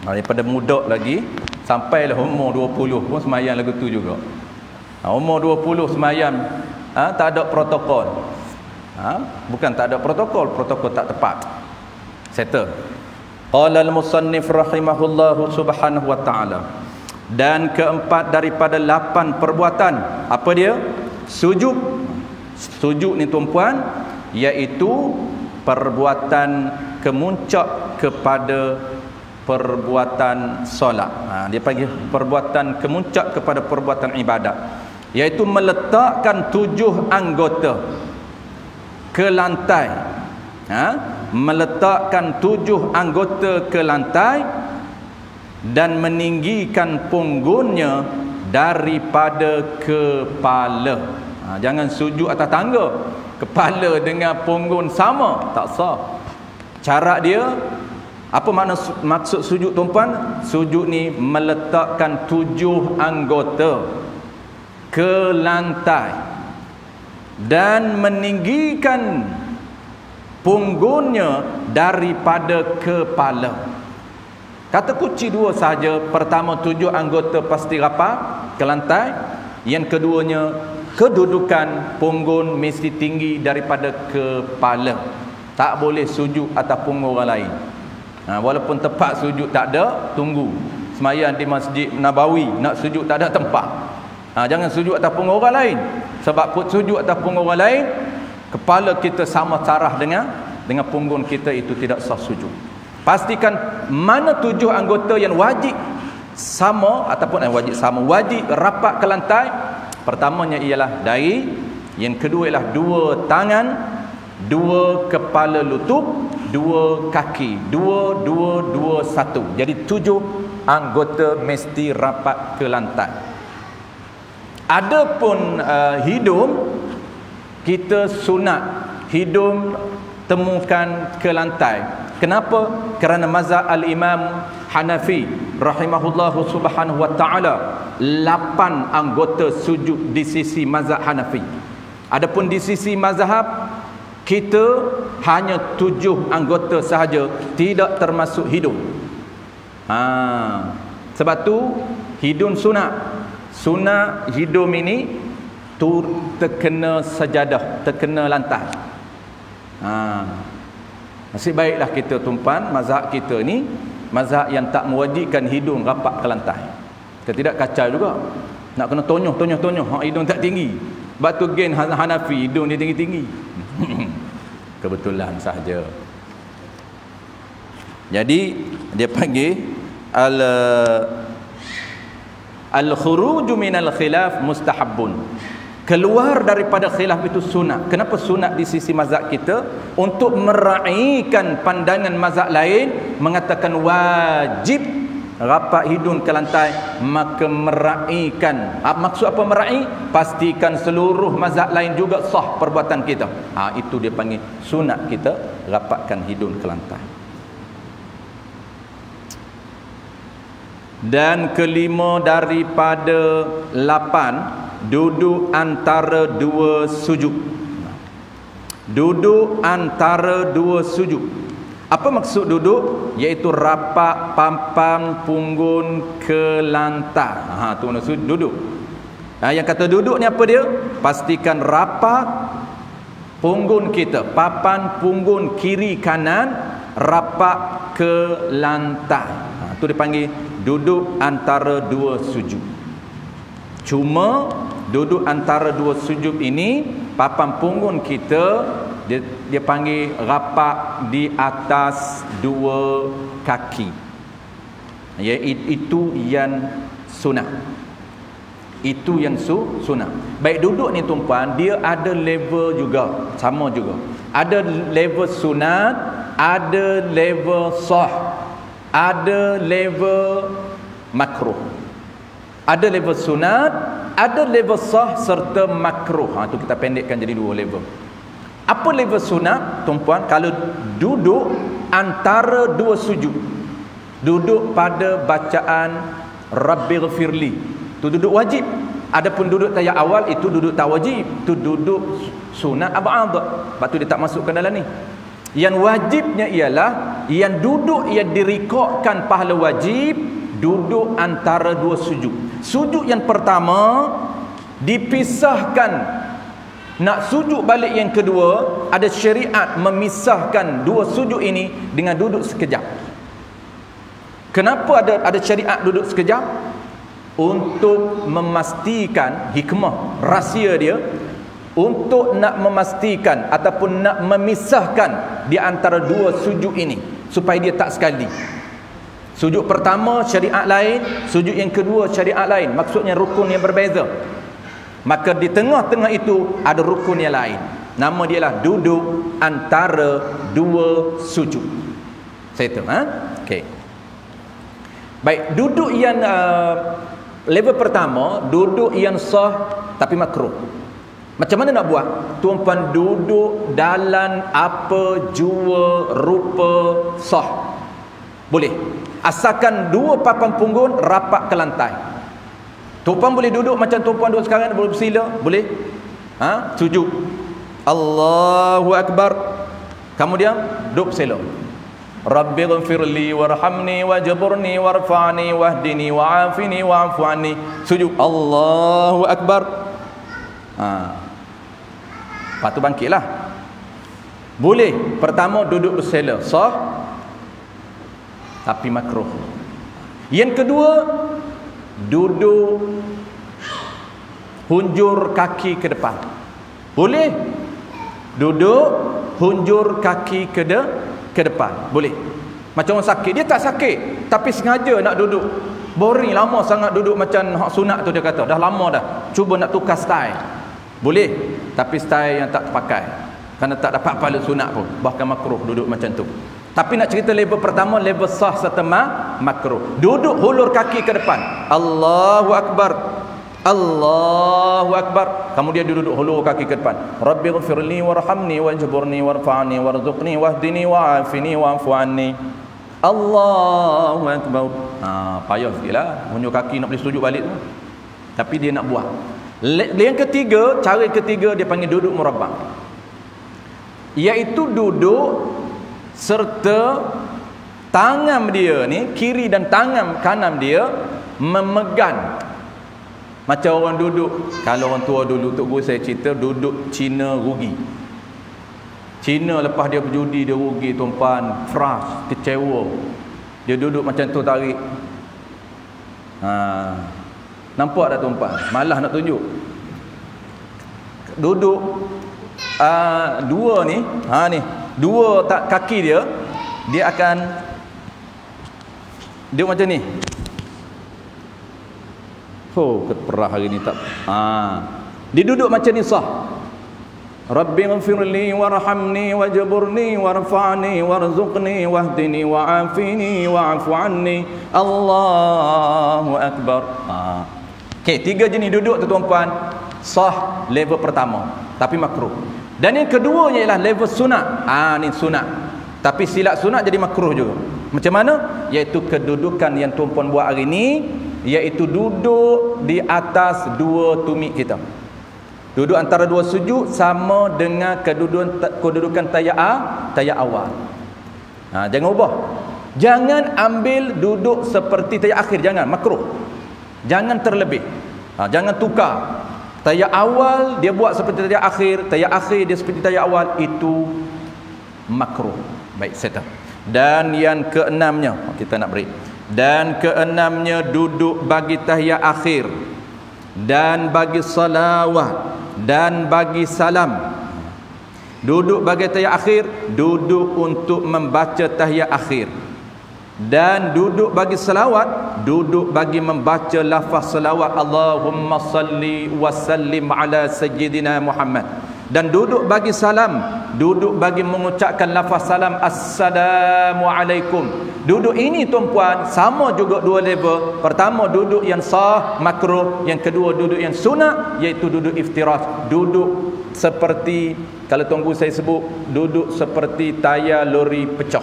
daripada muda lagi, sampailah umur 20 pun semayang lagu tu juga. Umur 20 semayang tak ada protokol. Bukan tak ada protokol, protokol tak tepat. Settle. Qala al-musannif rahimahullahu subhanahu wa ta'ala. Dan keempat daripada 8 perbuatan, apa dia? Sujud. Sujud ni tuan-puan, iaitu perbuatan kemuncak kepada perbuatan solat. Dia panggil perbuatan kemuncak kepada perbuatan ibadat, iaitu meletakkan 7 anggota ke lantai. Meletakkan 7 anggota ke lantai dan meninggikan punggungnya daripada kepala. Jangan sujud atas tangga, kepala dengan punggung sama, tak sah. Cara dia, apa makna maksud sujud tuan-tuan? Sujud ni meletakkan 7 anggota ke lantai dan meninggikan punggungnya daripada kepala. Kata kunci 2 saja. Pertama, 7 anggota pasti rapat ke lantai. Yang keduanya, kedudukan punggung mesti tinggi daripada kepala. Tak boleh sujud atas punggung orang lain. Walaupun tempat sujud tak ada, tunggu. Semayang di Masjid Nabawi, nak sujud tak ada tempat. Jangan sujud atas punggung orang lain. Sebab pun sujud atas punggung orang lain, kepala kita sama taraf dengan punggung kita, itu tidak sah sujud. Pastikan mana 7 anggota yang wajib sama, ataupun wajib rapat ke lantai. Pertamanya ialah dahi, yang kedua ialah 2 tangan, 2 kepala lutut, 2 kaki, 2, 1. Jadi 7 anggota mesti rapat ke lantai. Adapun hidung, kita sunat hidung temukan ke lantai. Kenapa? Kerana mazhab al-Imam Hanafi rahimahullahu subhanahu wa ta'ala, 8 anggota sujud di sisi mazhab Hanafi. Adapun di sisi mazhab kita hanya 7 anggota sahaja, tidak termasuk hidung. Sebab tu hidung sunat. Sunat hidung ini terkena sajadah, terkena lantai. Nasib baiklah kita tuan-tuan, mazhab kita ni mazhab yang tak mewajibkan hidung rapat ke lantai. Kita tidak kacau juga. Nak kena tonyoh, hidung tak tinggi. Sebab tu gen Hanafi, hidung dia tinggi-tinggi. Kebetulan sahaja. Jadi dia panggil al-khuruju minal khilaf mustahabbun. Keluar daripada khilaf itu sunat. Kenapa sunat di sisi mazhab kita? Untuk meraihkan pandangan mazhab lain mengatakan wajib rapat hidung ke lantai, maka meraihkan. Maksud apa meraih? Pastikan seluruh mazhab lain juga sah perbuatan kita. Itu dia panggil sunat kita rapatkan hidung ke lantai. Dan kelima daripada 8, duduk antara 2 sujud. Duduk antara 2 sujud. Apa maksud duduk? Iaitu rapat pampang punggung ke lantai. Tu maksud duduk. Yang kata duduk ni apa dia? Pastikan rapat punggung kita, papan punggung kiri kanan rapat ke lantai. Tu dipanggil duduk antara dua sujud. Cuma duduk antara dua sujud ini, papan punggung kita dia panggil rapat di atas dua kaki. Itu yang sunat. Itu yang sunat. Baik duduk ni tuan-puan, dia ada level juga, sama juga. Ada level sunat, ada level sah, ada level makruh. Ada level sunat, ada level sah serta makruh. Itu kita pendekkan jadi dua level. Apa level sunat, tuan-puan? Kalau duduk antara dua sujud, duduk pada bacaan Rabbighfirli, itu duduk wajib. Adapun duduk tayat awal itu duduk tak wajib, itu duduk sunat ab'ad. Sebab tu dia tak masukkan dalam ni. Yang wajibnya ialah yang duduk yang direkodkan pahala wajib, duduk antara dua sujud. Sujud yang pertama dipisahkan. Nak sujud balik yang kedua, ada syariat memisahkan dua sujud ini dengan duduk sekejap. Kenapa ada syariat duduk sekejap? Untuk memastikan, hikmah rahsia dia, untuk nak memastikan ataupun nak memisahkan di antara dua sujud ini supaya dia tak sekali. Sujud pertama syariat lain, sujud yang kedua syariat lain, maksudnya rukun yang berbeza. Maka di tengah-tengah itu ada rukun yang lain. Nama dia lah duduk antara dua sujud. Saya tahu, okey. Baik, duduk yang level pertama, duduk yang sah tapi makruh. Macam mana nak buat? Tuan-puan duduk dalam apa jua rupa sah. Boleh. Asalkan dua papan punggung rapat ke lantai. Tuan-puan boleh duduk macam tuan-puan duduk sekarang, boleh bersila, boleh. Sujud. Allahu Akbar. Kemudian duduk bersila. Rabbighfirli warhamni wajburni warfa'ni wahdini wa'afini wa'fu anni. Sujud. Allahu Akbar. Lepas tu bangkitlah. Boleh. Pertama duduk bersila, sah tapi makruh. Yang kedua, duduk hunjur kaki ke depan. Boleh. Duduk hunjur kaki ke depan. Boleh. Macam orang sakit, dia tak sakit tapi sengaja nak duduk. Boring lama sangat duduk macam hak sunat tu, dia kata dah lama dah, cuba nak tukar style. Boleh, tapi style yang tak terpakai, kerana tak dapat pahala sunat pun, bahkan makruh duduk macam tu. Tapi nak cerita level pertama, level sah serta makruh. Duduk hulur kaki ke depan. Allahu Akbar. Allahu Akbar. Kemudian dia duduk hulur kaki ke depan. Rabbighfirli warhamni wajburni warfa'ni warzuqni wahdini wa'afini wa'fu anni. Allahu Akbar. Payah sikitlah hunjur kaki nak boleh sujud balik tu. Tapi dia nak buat. Yang ketiga, cara ketiga dia panggil duduk murabbah. Iaitu duduk serta tangan dia ni, kiri dan tangan kanan dia memegang. Macam orang duduk, kalau orang tua dulu, Tok Guru saya cerita, duduk Cina rugi. Cina lepas dia berjudi, dia rugi tuan-puan, frust, kecewa. Dia duduk macam tu tarik. Nampak tak tuan-puan? Malah nak tunjuk. Duduk dua ni, ni dua kaki dia, dia akan dia macam ni. Keperah hari ni tak. Dia duduk macam ni sah. Rabbighfirli warhamni wajburni warfa'ni warzuqni wahdini wa'afini wa'fu anni. Allahu Akbar. Okey, tiga jenis duduk tu tuan-puan, sah level pertama tapi makruh. Dan yang kedua ialah level sunat. Ni sunat. Tapi silap sunat jadi makruh juga. Macam mana? Iaitu kedudukan yang tuan-puan buat hari ni, iaitu duduk di atas dua tumit kita. Duduk antara dua sujud sama dengan kedudukan tayat awal. Jangan ubah. Jangan ambil duduk seperti tahiyat akhir, jangan, makruh. Jangan terlebih. Jangan tukar. Tahiyat awal dia buat seperti tahiyat akhir dia seperti tahiyat awal, itu makruh. Baik, saya tahu. Dan yang keenamnya, kita nak break. Dan keenamnya, duduk bagi tahiyat akhir dan bagi salawat dan bagi salam. Duduk bagi tahiyat akhir, duduk untuk membaca tahiyat akhir. Dan duduk bagi selawat, duduk bagi membaca lafaz selawat Allahumma salli wa sallim ala sayyidina Muhammad. Dan duduk bagi salam, duduk bagi mengucapkan lafaz salam Assalamualaikum. Duduk ini tuan-puan sama juga dua level. Pertama duduk yang sah, makruh. Yang kedua duduk yang sunat, iaitu duduk iftirash. Duduk seperti, kalau tunggu saya sebut, duduk seperti tayar lori pecah.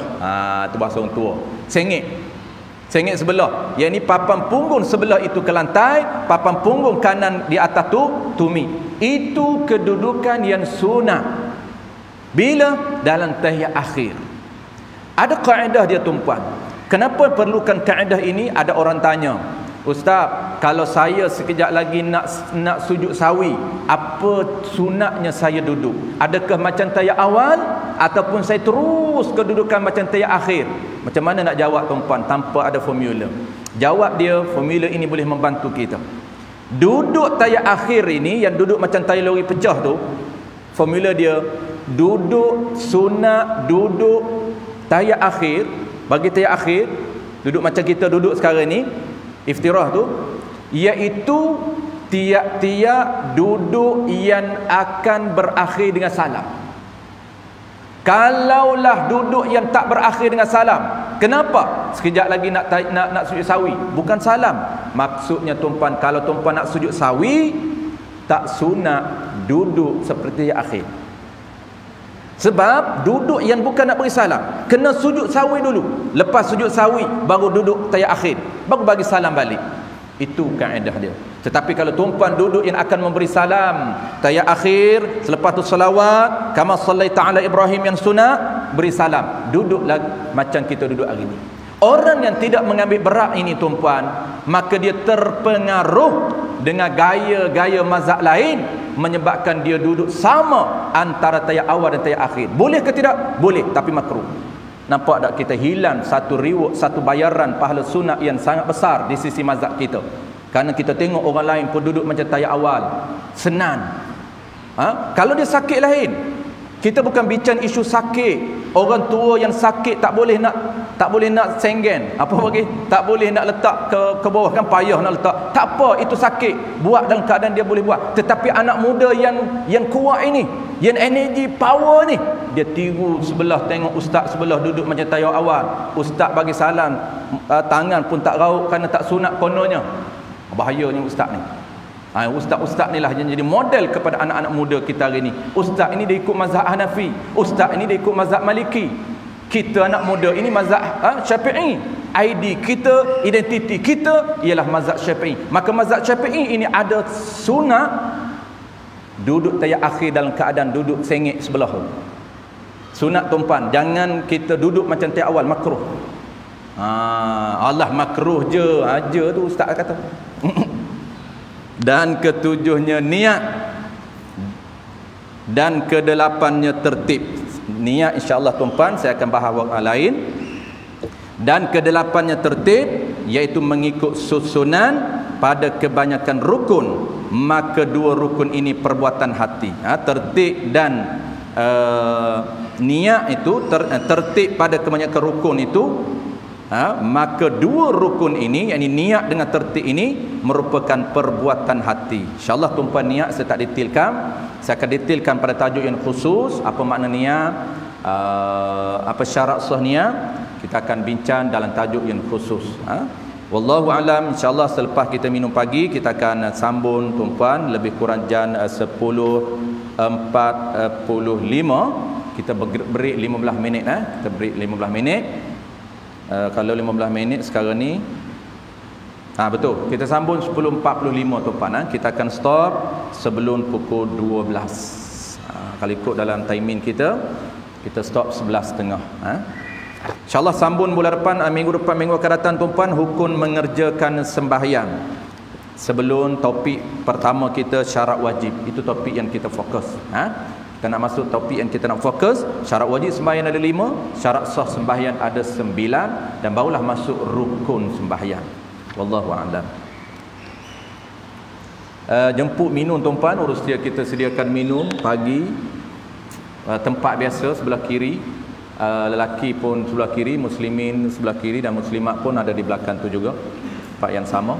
Itu bahasa orang tua. Sengit sebelah. Yang ni papan punggung sebelah itu ke lantai, papan punggung kanan di atas tu tumi. Itu kedudukan yang sunat. Bila? Dalam tahiyat akhir. Ada kaedah dia tuan-puan. Kenapa perlukan kaedah ini? Ada orang tanya, Ustaz, kalau saya sekejap lagi nak sujud sawi, apa sunatnya saya duduk? Adakah macam tahiyat awal ataupun saya terus kedudukan macam tahiyat akhir? Macam mana nak jawab tuan-puan tanpa ada formula? Jawab dia, formula ini boleh membantu kita. Duduk tahiyat akhir ini, yang duduk macam tayar lori pecah tu, formula dia, duduk sunat, duduk tahiyat akhir, bagi tahiyat akhir, duduk macam kita duduk sekarang ni, iftirah tu, iaitu tiap-tiap duduk yang akan berakhir dengan salam. Kalaulah duduk yang tak berakhir dengan salam, kenapa? Sekejap lagi nak sujud sawi, bukan salam. Maksudnya tuan-puan, kalau tuan-puan nak sujud sawi, tak sunat duduk seperti yang akhir. Sebab duduk yang bukan nak beri salam, kena sujud sawi dulu. Lepas sujud sawi baru duduk tahiyat akhir, baru bagi salam balik. Itu kaedah dia. Tetapi kalau tuan-puan duduk yang akan memberi salam tahiyat akhir, selepas tu salawat kama sallaita ala Ibrahim yang sunat, beri salam, duduklah macam kita duduk hari ini. Orang yang tidak mengambil berat ini tuan-puan, maka dia terpengaruh dengan gaya-gaya mazhab lain, menyebabkan dia duduk sama antara tahiyat awal dan tahiyat akhir. Boleh ke tidak? Boleh, tapi makruh. Nampak tak kita hilang satu reward, satu bayaran pahala sunat yang sangat besar di sisi mazhab kita. Kerana kita tengok orang lain pun duduk macam tahiyat awal, senang. Kalau dia sakit lain. Kita bukan bincang isu sakit. Orang tua yang sakit tak boleh nak senggen. Apa bagi? Tak boleh nak letak ke bawah, kan payah nak letak. Tak apa, itu sakit. Buat dalam keadaan dia boleh buat. Tetapi anak muda yang kuat ini, yang energi power ni, dia tiru sebelah, tengok ustaz sebelah duduk macam tahiyat awal. Ustaz bagi salam, tangan pun tak rauk kerana tak sunat kononnya. Bahayanya ustaz ni. Ustaz-ustaz ni lah yang jadi model kepada anak-anak muda kita hari ni. Ustaz ini dia ikut mazhab Hanafi, ustaz ini dia ikut mazhab Maliki. Kita anak muda ini mazhab Syafi'i. ID kita, identiti kita ialah mazhab Syafi'i. Maka mazhab Syafi'i ini ada sunat duduk tahiyat akhir dalam keadaan duduk sengit sebelah tu. Sunat tuan-puan, jangan kita duduk macam tahiyat awal, makruh. Allah makruh je tu ustaz kata. Dan ketujuhnya niat. Dan kedelapannya tertib. Niat insya-Allah tuan-puan saya akan bahas waktu lain. Dan kedelapannya tertib, iaitu mengikut susunan pada kebanyakan rukun. Maka dua rukun ini perbuatan hati. Tertib dan niat itu tertib pada kebanyakan rukun itu. Maka dua rukun ini, yakni niat dengan tertib ini, merupakan perbuatan hati. InsyaAllah tuan-puan niat saya tak detailkan. Saya akan detailkan pada tajuk yang khusus. Apa makna niat, apa syarat sah niat, kita akan bincang dalam tajuk yang khusus. Wallahu alam. InsyaAllah selepas kita minum pagi, kita akan sambung tuan-puan lebih kurang jam 10.45. Kita break 15 minit. Kita break 15 minit. Kalau 15 minit sekarang ni, betul, kita sambung 10.45 tuan-puan. Kita akan stop sebelum pukul 12. Kalau ikut dalam timing kita stop 11.30. InsyaAllah sambung bulan depan, minggu depan, minggu akan datang tuan-tuan, hukum mengerjakan sembahyang. Sebelum topik pertama kita syarat wajib, itu topik yang kita fokus. Kita nak masuk topik yang kita nak fokus. Syarat wajib sembahyang ada 5, syarat sah sembahyang ada 9, dan barulah masuk rukun sembahyang. Wallahu a'lam. Jemput minum tuan-tuan, urus dia, kita sediakan minum pagi. Tempat biasa sebelah kiri. Lelaki pun sebelah kiri, muslimin sebelah kiri, dan muslimat pun ada di belakang tu juga, tempat yang sama.